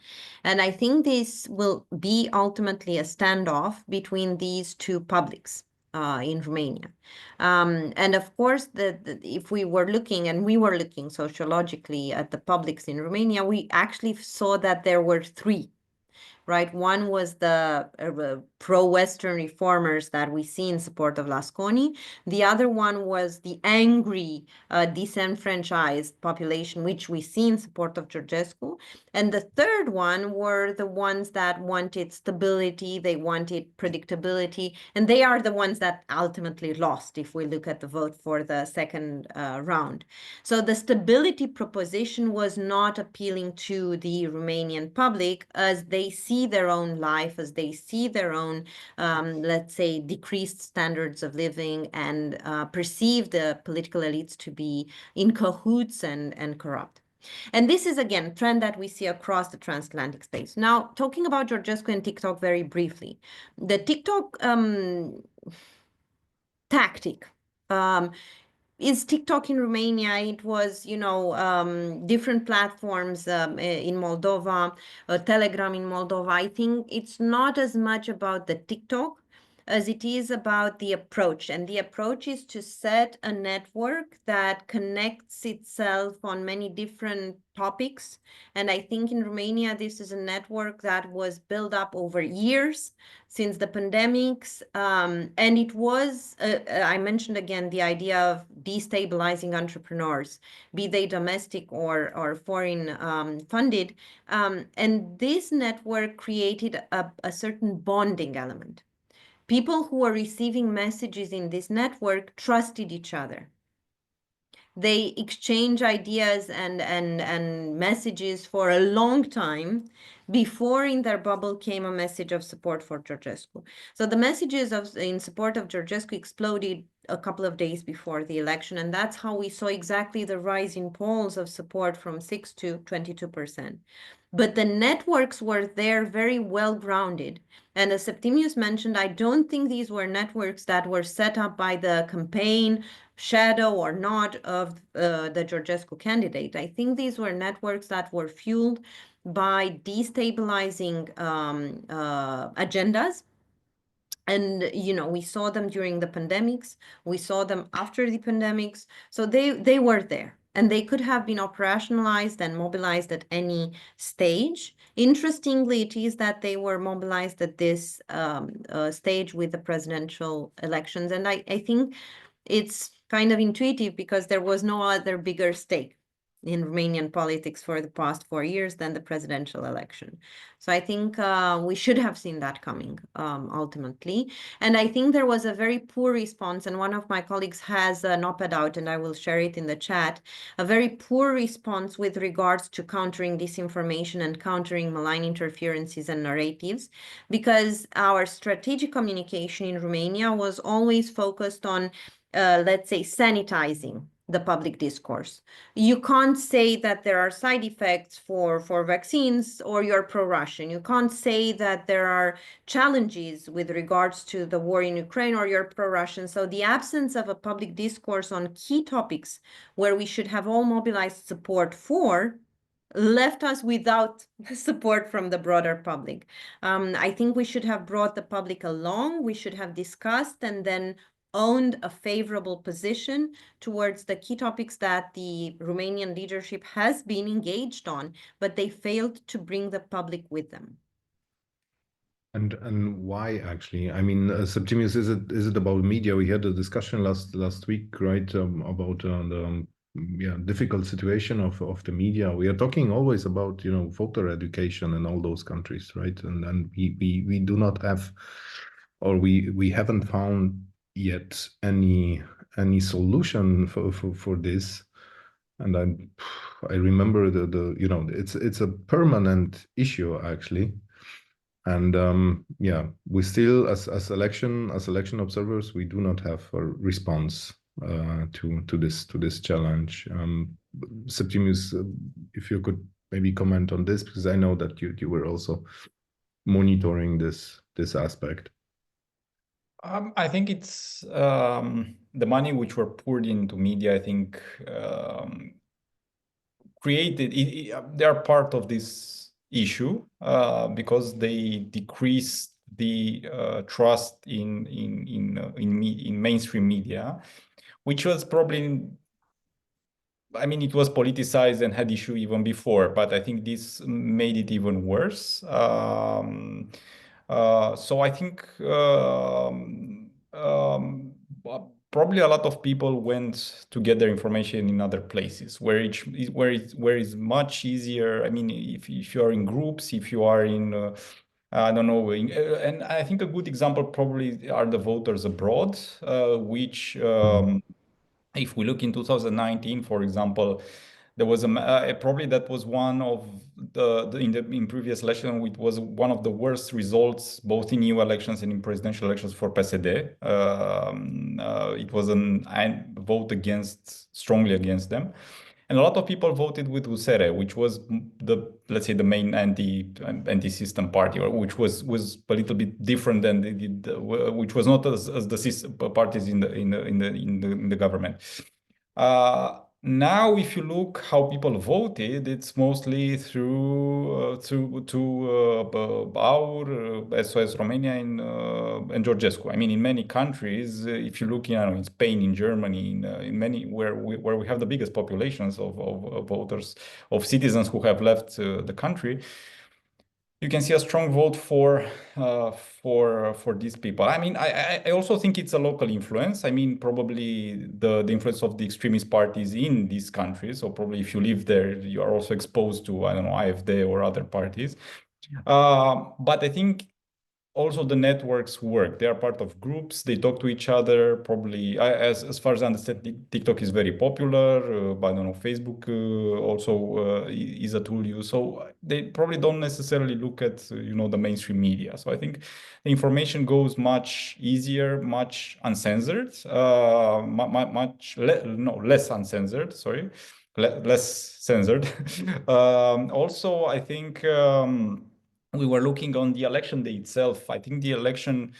And I think this will be ultimately a standoff between these two publics in Romania. And of course, if we were looking sociologically at the publics in Romania, we actually saw that there were 3. Right, one was the pro-Western reformers that we see in support of Lasconi. The other one was the angry, disenfranchised population, which we see in support of Georgescu. And the third one were the ones that wanted stability, they wanted predictability, and they are the ones that ultimately lost if we look at the vote for the second round. So the stability proposition was not appealing to the Romanian public, as they see their own life, as they see their own, let's say, decreased standards of living, and perceive the political elites to be in cahoots and corrupt. And this is, again, a trend that we see across the transatlantic space. Now, talking about Georgescu and TikTok very briefly, the TikTok tactic is TikTok in Romania. It was, different platforms in Moldova, Telegram in Moldova. I think it's not as much about the TikTok as it is about the approach. And the approach is to set a network that connects itself on many different topics. And I think in Romania, this is a network that was built up over years since the pandemics. And it was, I mentioned again, the idea of destabilizing entrepreneurs, be they domestic or foreign funded. And this network created a certain bonding element. People who were receiving messages in this network trusted each other. They exchange ideas and messages for a long time before in their bubble came a message of support for Georgescu. So the messages in support of Georgescu exploded a couple of days before the election, and that's how we saw exactly the rise in polls of support from 6 to 22%. But the networks were there very well grounded. And as Septimius mentioned, I don't think these were networks that were set up by the campaign, shadow or not, of the Georgescu candidate. I think these were networks that were fueled by destabilizing agendas. And, you know, we saw them during the pandemics, we saw them after the pandemics. So they were there. And they could have been operationalized and mobilized at any stage. Interestingly, it is that they were mobilized at this stage with the presidential elections. And I think it's kind of intuitive because there was no other bigger stake in Romanian politics for the past 4 years than the presidential election. So I think we should have seen that coming ultimately. And I think there was a very poor response, and one of my colleagues has an op-ed out, and I will share it in the chat, a very poor response with regards to countering disinformation and countering malign interferences and narratives, because our strategic communication in Romania was always focused on, let's say, sanitizing the public discourse. You can't say that there are side effects for vaccines or you're pro-Russian. You can't say that there are challenges with regards to the war in Ukraine or you're pro-Russian. So the absence of a public discourse on key topics where we should have all mobilized support for left us without support from the broader public. I think we should have brought the public along. We should have discussed and then owned a favorable position towards the key topics that the Romanian leadership has been engaged on, but they failed to bring the public with them. And why actually? I mean, Septimius, is it about media? We had a discussion last week, right, about the difficult situation of the media. We are talking always about voter education in all those countries, right? And we do not have, or we haven't found yet any solution for this. And I remember it's a permanent issue actually. And we still, as election observers, we do not have a response to this challenge. Septimius, if you could maybe comment on this, because I know that you were also monitoring this aspect. I think it's the money which were poured into media, I think they are part of this issue because they decrease the trust in mainstream media, which was probably, I mean, it was politicized and had issue even before, but I think this made it even worse. So I think probably a lot of people went to get their information in other places where it's much easier. I mean, if you are in groups, if you are in I don't know, and I think a good example probably are the voters abroad, which if we look in 2019, for example, there was probably that was one of in previous election, it was one of the worst results both in EU elections and in presidential elections for PSD. It was a vote strongly against them. And a lot of people voted with USR, which was let's say the main anti-system party, or which was a little bit different than which was not as the parties in the government. Now, if you look how people voted, it's mostly through our SOS Romania and Georgescu. I mean, in many countries, if you look, in Spain, in Germany, in many where we have the biggest populations of voters, of citizens who have left the country, you can see a strong vote for these people. I mean, I also think it's a local influence. I mean, probably the influence of the extremist parties in these countries. So probably if you live there, you are also exposed to, I don't know, AfD or other parties. But I think also the networks work. They are part of groups. They talk to each other. Probably, as far as I understand, TikTok is very popular. But I don't know, Facebook also is a tool used. So they probably don't necessarily look at the mainstream media. So I think the information goes much easier, much uncensored, less uncensored. Sorry, less censored. Also, I think. We were looking on the election day itself. I think the election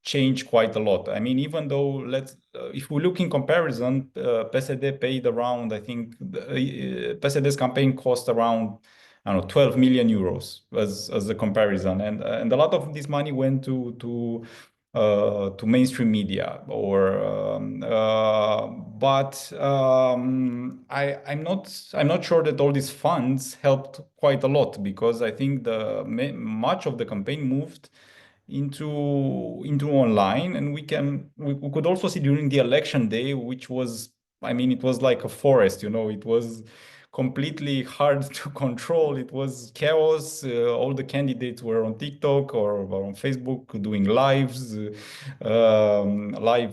changed quite a lot. I mean, even though if we look in comparison, PSD paid around, I think, PSD's campaign cost around, I don't know, 12 million euros as a comparison, and a lot of this money went to mainstream media, but I'm not sure that all these funds helped quite a lot, because I think much of the campaign moved into online, and we could also see during the election day, which was, I mean, it was like a forest, it was completely hard to control. It was chaos. All the candidates were on TikTok or on Facebook doing live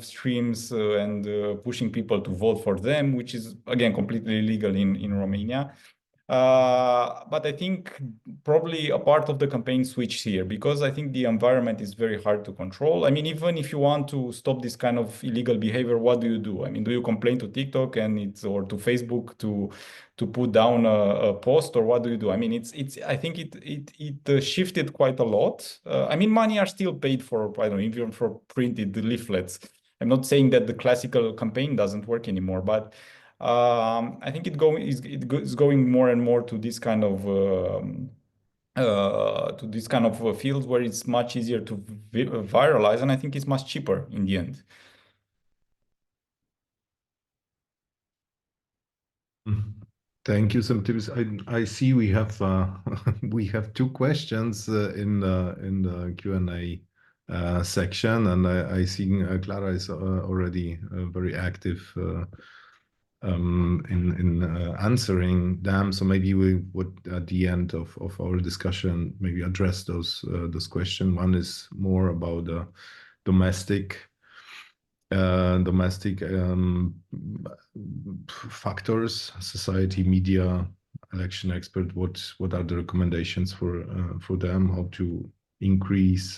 streams and pushing people to vote for them, which is again completely illegal in Romania. But I think probably a part of the campaign switched here, because I think the environment is very hard to control. I mean, even if you want to stop this kind of illegal behavior, what do you do? I mean, do you complain to TikTok or to Facebook to put down a post, or what do you do? I mean, I think it shifted quite a lot. I mean, money are still paid for, I don't know, even for printed leaflets. I'm not saying that the classical campaign doesn't work anymore, but I think it's going more and more to this kind of field where it's much easier to viralize, and I think it's much cheaper in the end. Thank you, Septimius. I see we have we have two questions in the Q&A section, and I see Clara is already very active in answering them. So maybe we would, at the end of our discussion, maybe address those questions. One is more about the domestic factors, society, media, election expert. What are the recommendations for them? How to increase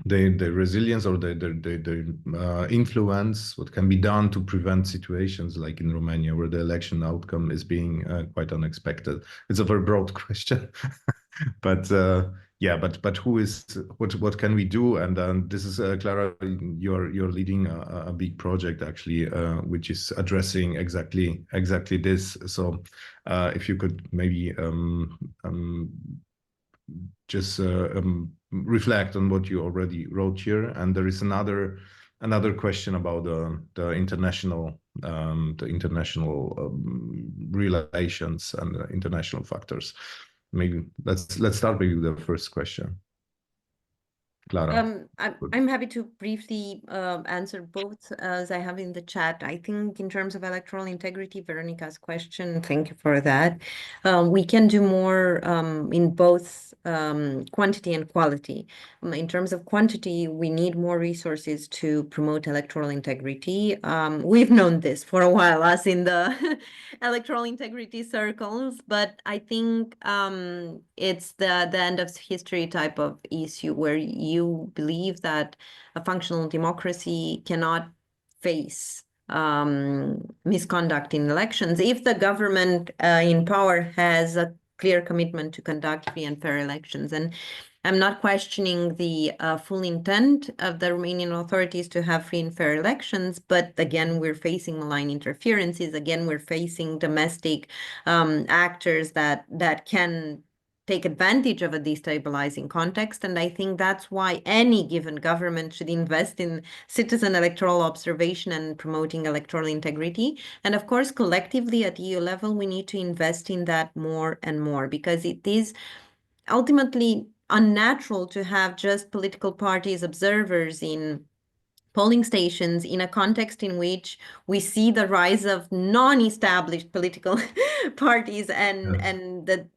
the resilience or the influence? What can be done to prevent situations like in Romania, where the election outcome is being quite unexpected? It's a very broad question, but yeah, but what can we do? And this is Clara, you're leading a big project actually, which is addressing exactly this. So if you could maybe just reflect on what you already wrote here. And there is another question about the international relations and international factors. Maybe let's start with the first question. Clara. I'm happy to briefly answer both, as I have in the chat. I think in terms of electoral integrity, Veronica's question, thank you for that. We can do more in both quantity and quality. In terms of quantity, we need more resources to promote electoral integrity. We've known this for a while, us in the electoral integrity circles, but I think it's the end of history type of issue, where you believe that a functional democracy cannot face misconduct in elections if the government in power has a clear commitment to conduct free and fair elections. And I'm not questioning the full intent of the Romanian authorities to have free and fair elections, but again, we're facing malign interferences. Again, we're facing domestic actors that can take advantage of a destabilizing context. And I think that's why any given government should invest in citizen electoral observation and promoting electoral integrity. And of course, collectively at EU level, we need to invest in that more and more, because it is ultimately unnatural to have just political parties observers in polling stations in a context in which we see the rise of non-established political parties, and that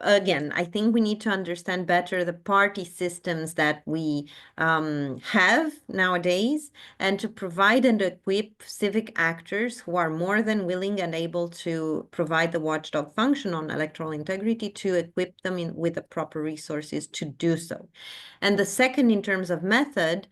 again, I think we need to understand better the party systems that we have nowadays, and to provide and equip civic actors who are more than willing and able to provide the watchdog function on electoral integrity, to equip them with the proper resources to do so. And the second, in terms of method,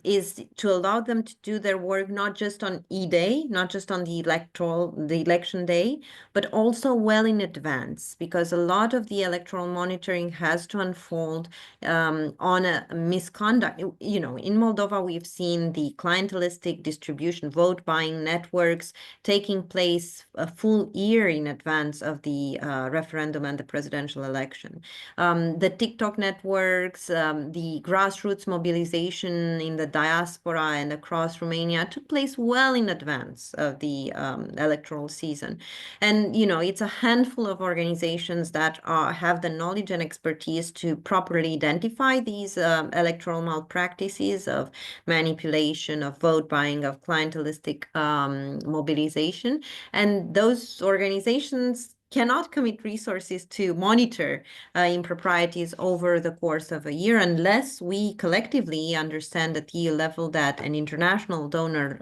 is to allow them to do their work not just on E-Day, not just on the election day, but also well in advance, because a lot of the electoral monitoring has to unfold on a misconduct. You know, in Moldova, we've seen the clientelistic distribution, vote buying networks taking place a full year in advance of the referendum and the presidential election. The TikTok networks, the grassroots mobilization in the diaspora and across Romania took place well in advance of the electoral season. And, you know, it's a handful of organizations that have the knowledge and expertise to properly identify these electoral malpractices of manipulation, of vote buying, of clientelistic mobilization. And those organizations cannot commit resources to monitor improprieties over the course of a year unless we collectively understand at EU level, that an international donor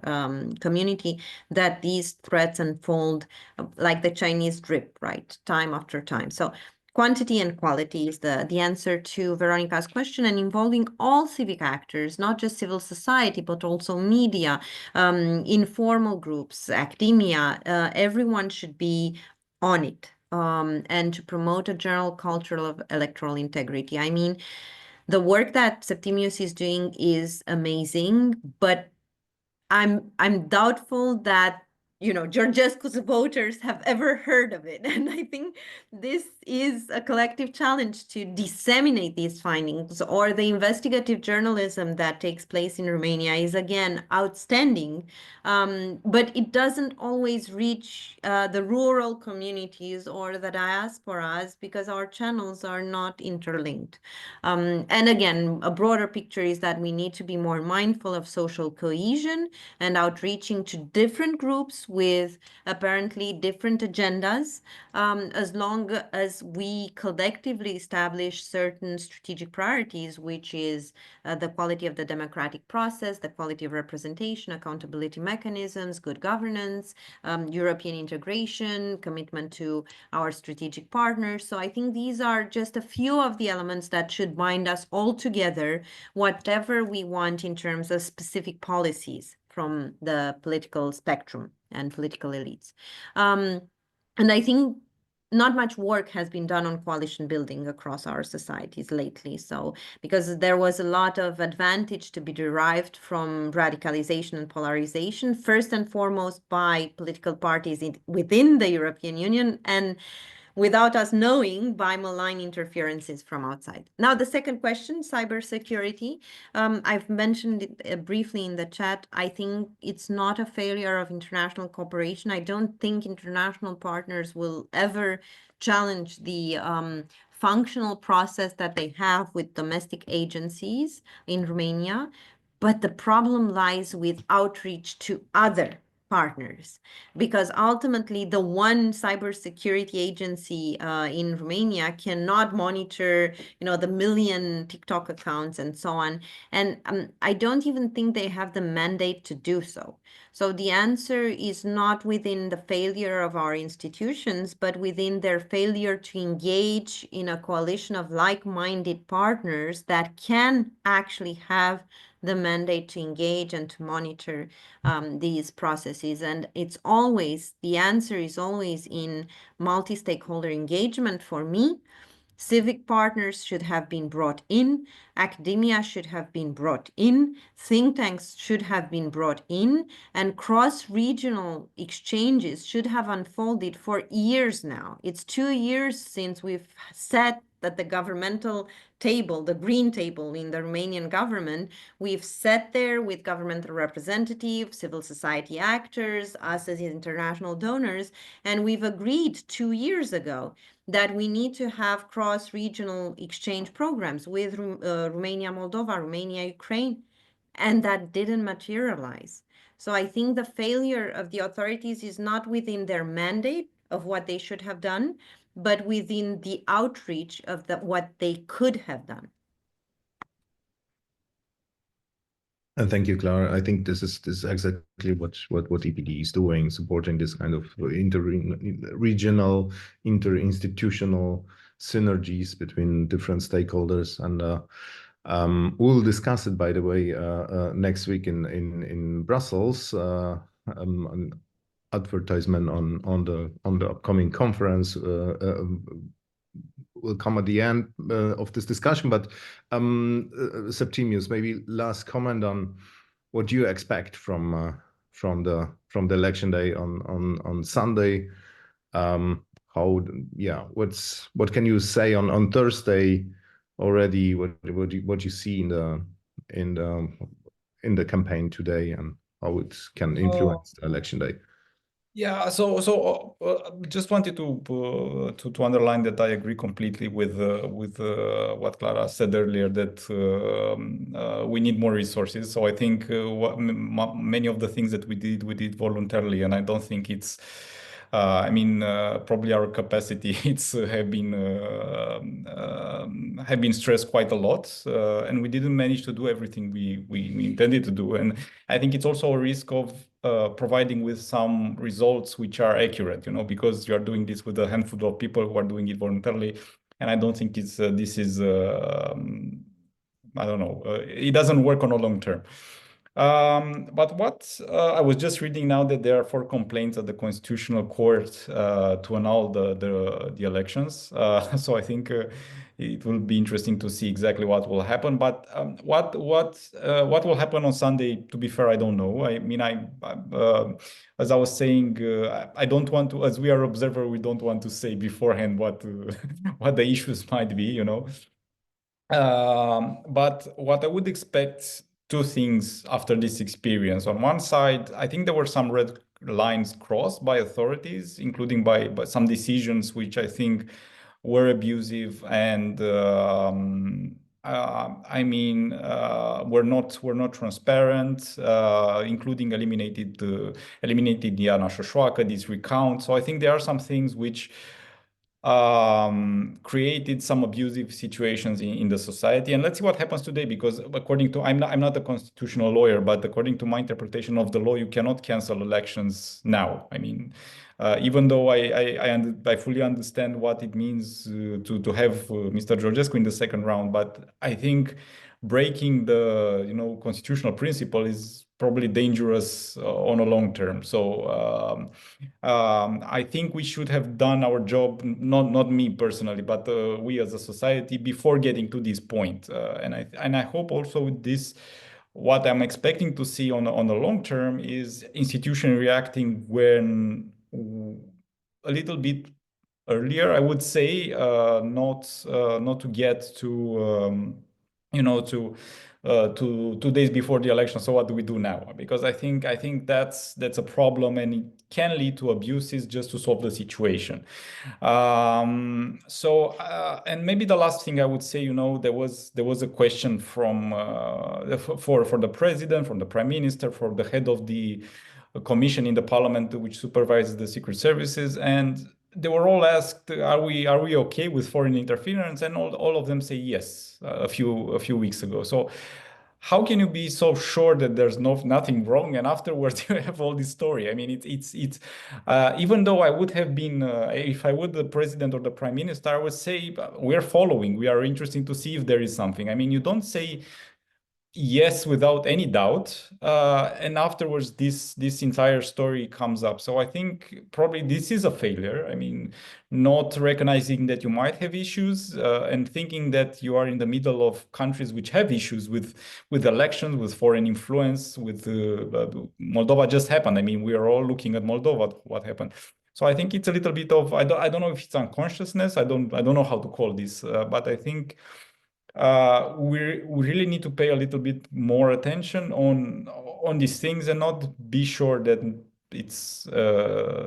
community, that these threats unfold like the Chinese drip, right, time after time. So quantity and quality is the answer to Veronica's question, and involving all civic actors, not just civil society, but also media, informal groups, academia. Everyone should be on it, and to promote a general culture of electoral integrity. I mean, the work that Septimius is doing is amazing, but I'm doubtful that, you know, Georgescu's voters have ever heard of it. And I think this is a collective challenge to disseminate these findings, or the investigative journalism that takes place in Romania is, again, outstanding, but it doesn't always reach the rural communities or the diasporas, because our channels are not interlinked. And again, a broader picture is that we need to be more mindful of social cohesion and outreaching to different groups with apparently different agendas, as long as we collectively establish certain strategic priorities, which is the quality of the democratic process, the quality of representation, accountability mechanisms, good governance, European integration, commitment to our strategic partners. So I think these are just a few of the elements that should bind us all together, whatever we want in terms of specific policies from the political spectrum and political elites. And I think not much work has been done on coalition building across our societies lately. So, because there was a lot of advantage to be derived from radicalization and polarization, first and foremost by political parties within the European Union, and without us knowing, by malign interferences from outside. Now, the second question, cybersecurity. I've mentioned it briefly in the chat. I think it's not a failure of international cooperation. I don't think international partners will ever challenge the functional process that they have with domestic agencies in Romania, but the problem lies with outreach to other partners, because ultimately the one cybersecurity agency in Romania cannot monitor, you know, the million TikTok accounts and so on. And I don't even think they have the mandate to do so. So the answer is not within the failure of our institutions, but within their failure to engage in a coalition of like-minded partners that can actually have the mandate to engage and to monitor these processes. And it's always, the answer is always in multi-stakeholder engagement for me. Civic partners should have been brought in, academia should have been brought in, think tanks should have been brought in, and cross-regional exchanges should have unfolded for years now. It's 2 years since we've sat at the governmental table, the green table in the Romanian government. We've sat there with governmental representatives, civil society actors, us as international donors, and we've agreed 2 years ago that we need to have cross-regional exchange programs with Romania, Moldova, Romania, Ukraine, and that didn't materialize. So I think the failure of the authorities is not within their mandate of what they should have done, but within the outreach of what they could have done. And thank you, Clara. I think this is exactly what EPDE is doing, supporting this kind of regional, interinstitutional synergies between different stakeholders. And we'll discuss it, by the way, next week in Brussels. An advertisement on the upcoming conference will come at the end of this discussion. But Septimius, maybe last comment on what you expect from the election day on Sunday. What can you say on Thursday already? What you see in the campaign today, and how it can influence the election day? Yeah, so just wanted to underline that I agree completely with what Clara said earlier, that we need more resources. So I think many of the things that we did voluntarily, and I don't think it's probably our capacity have been stressed quite a lot, and we didn't manage to do everything we intended to do. And I think it's also a risk of providing with some results which are accurate, because you are doing this with a handful of people who are doing it voluntarily, and I don't think this is I don't know, it doesn't work on a long term. But what I was just reading now, that there are 4 complaints at the Constitutional Court to annul the elections. So I think it will be interesting to see exactly what will happen. But what will happen on Sunday? To be fair, I don't know. I mean, as I was saying, I don't want to, as we are observer, we don't want to say beforehand what what the issues might be, But what I would expect, 2 things after this experience. On one side, I think there were some red lines crossed by authorities, including by some decisions which I think were abusive and were not transparent, including eliminated Diana Șoșoacă, this recount. So I think there are some things which created some abusive situations in the society. And let's see what happens today, because according to, I'm not a constitutional lawyer, but according to my interpretation of the law, you cannot cancel elections now. I mean, even though I fully understand what it means to have Mr. Georgescu in the second round, but I think breaking the constitutional principle is probably dangerous on a long term. So I think we should have done our job, not me personally, but we as a society, before getting to this point. And I hope also with this, what I'm expecting to see on the long term is institution reacting when a little bit earlier, I would say, not to get to 2 days before the election. So what do we do now? Because I think that's a problem, and it can lead to abuses just to solve the situation. And maybe the last thing I would say, there was a question from for the president, from the prime minister, for the head of the commission in the parliament which supervises the secret services, and they were all asked, are we okay with foreign interference? And all of them say yes, a few weeks ago. So how can you be so sure that there's nothing wrong, and afterwards you have all this story? I mean, it's even though I would have been, if I were the president or the prime minister, I would say we're following, we are interested to see if there is something. I mean, you don't say yes without any doubt, and afterwards this entire story comes up. So I think probably this is a failure. I mean, not recognizing that you might have issues, and thinking that you are in the middle of countries which have issues with elections, with foreign influence, with Moldova just happened. I mean, we are all looking at Moldova, what happened. So I think it's a little bit of, I don't know if it's unconsciousness, I don't know how to call this, but I think we really need to pay a little bit more attention on these things, and not be sure that it's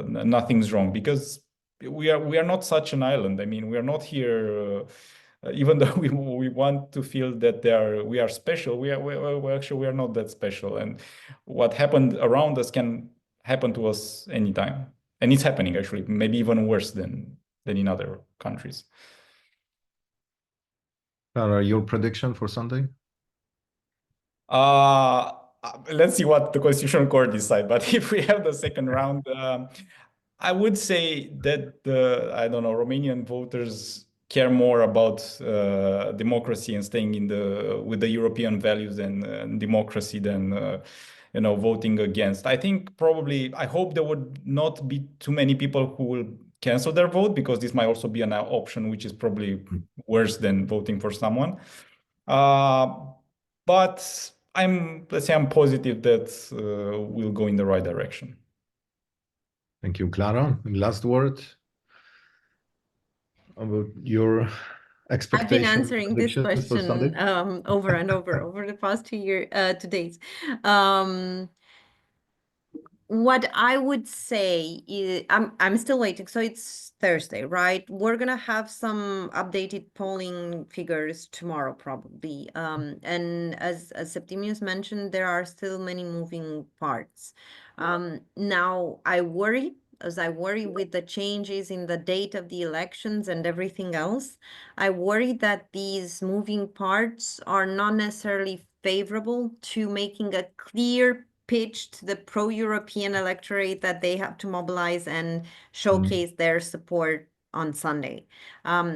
nothing's wrong, because we are not such an island. I mean, we are not here. Even though we want to feel that we are special, we are not that special, and what happened around us can happen to us anytime, and it's happening actually, maybe even worse than than in other countries. Clara, your prediction for Sunday? Let's see what the Constitutional Court decide. But if we have the second round, I would say that I don't know, Romanian voters care more about democracy and staying with the European values and democracy than voting against. I think probably, I hope there would not be too many people who will cancel their vote, because this might also be an option which is probably worse than voting for someone. But let's say I'm positive that we'll go in the right direction. Thank you, Clara. Last word about your expectations. I've been answering this predictions for Sunday. question over and over the past 2 days. What I would say is I'm still waiting. So it's Thursday, right? We're gonna have some updated polling figures tomorrow, probably. And as Septimius mentioned, there are still many moving parts. Now I worry with the changes in the date of the elections and everything else. I worry that these moving parts are not necessarily favorable to making a clear pitch to the pro-European electorate that they have to mobilize and showcase their support on Sunday.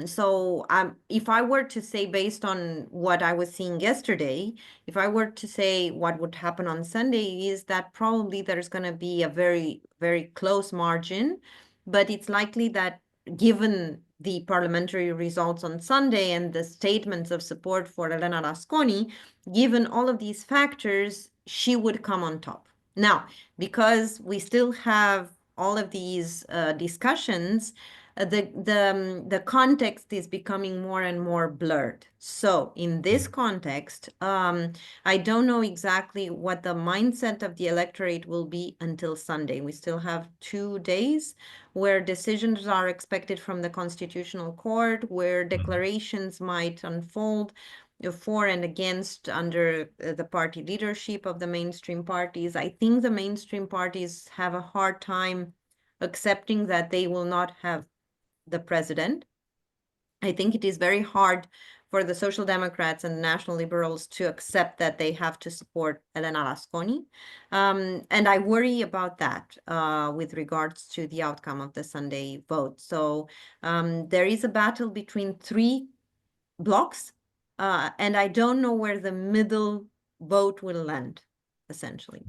So if I were to say, based on what I was seeing yesterday, if I were to say what would happen on Sunday, is that probably there's going to be a very, very close margin, but it's likely that given the parliamentary results on Sunday and the statements of support for Elena Rasconi, given all of these factors, she would come on top. Now, because we still have all of these discussions, the context is becoming more and more blurred. So in this context, I don't know exactly what the mindset of the electorate will be until Sunday. We still have 2 days where decisions are expected from the Constitutional Court, where declarations might unfold for and against under the party leadership of the mainstream parties. I think the mainstream parties have a hard time accepting that they will not have the president. I think it is very hard for the Social Democrats and the National Liberals to accept that they have to support Elena Rasconi. And I worry about that with regards to the outcome of the Sunday vote. So there is a battle between 3 blocks, and I don't know where the middle vote will land, essentially.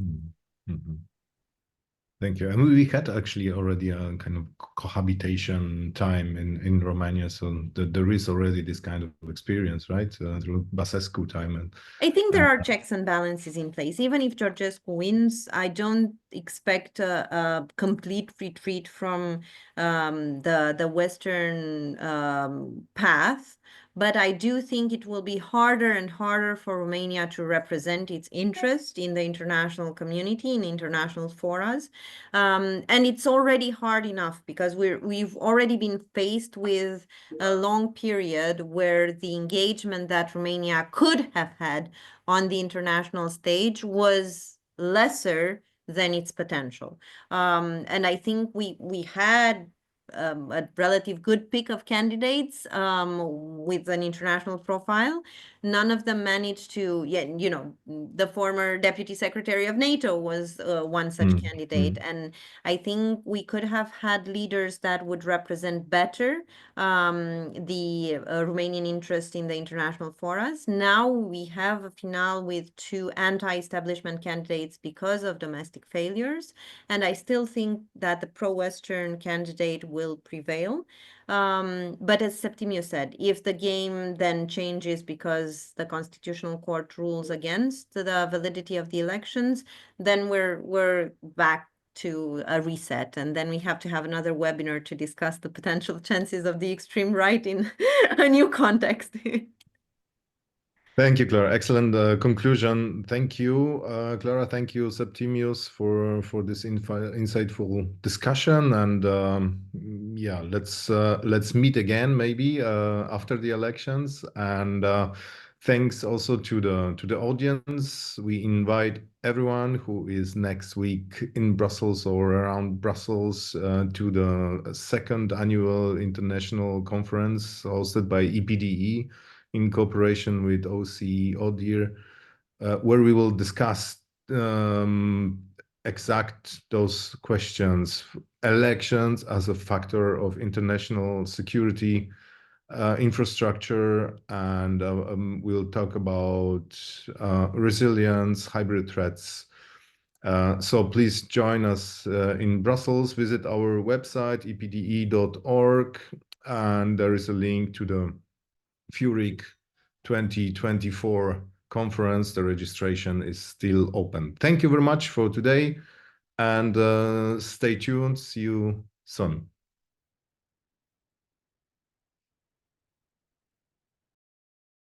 Thank you. And we had actually already a kind of cohabitation time in Romania, so there is already this kind of experience, right? Through Băsescu time. And I think there are checks and balances in place. Even if Georgescu wins, I don't expect a complete retreat from the Western path. But I do think it will be harder and harder for Romania to represent its interest in the international community, in international forums. And it's already hard enough because we've already been faced with a long period where the engagement that Romania could have had on the international stage was lesser than its potential. And I think we had a relative good pick of candidates with an international profile. None of them managed to, the former deputy secretary of NATO was one such candidate. And I think we could have had leaders that would represent better the Romanian interest in the international forums. Now we have a finale with 2 anti-establishment candidates because of domestic failures. And I still think that the pro-Western candidate will prevail. But as Septimius said, if the game then changes because the Constitutional Court rules against the validity of the elections, then we're back to a reset, and then we have to have another webinar to discuss the potential chances of the extreme right in a new context. Thank you, Clara. Excellent conclusion. Thank you, Clara. Thank you, Septimius, for this insightful discussion. And let's meet again maybe after the elections. And Thanks also to the audience. We invite everyone who is next week in Brussels or around Brussels to the second annual international conference hosted by EPDE in cooperation with OSCE ODIHR, where we will discuss exact those questions, elections as a factor of international security, infrastructure, and we'll talk about resilience, hybrid threats. So please join us in Brussels, visit our website, epde.org, and there is a link to the FURIC 2024 conference. The registration is still open. Thank you very much for today, and stay tuned. See you soon.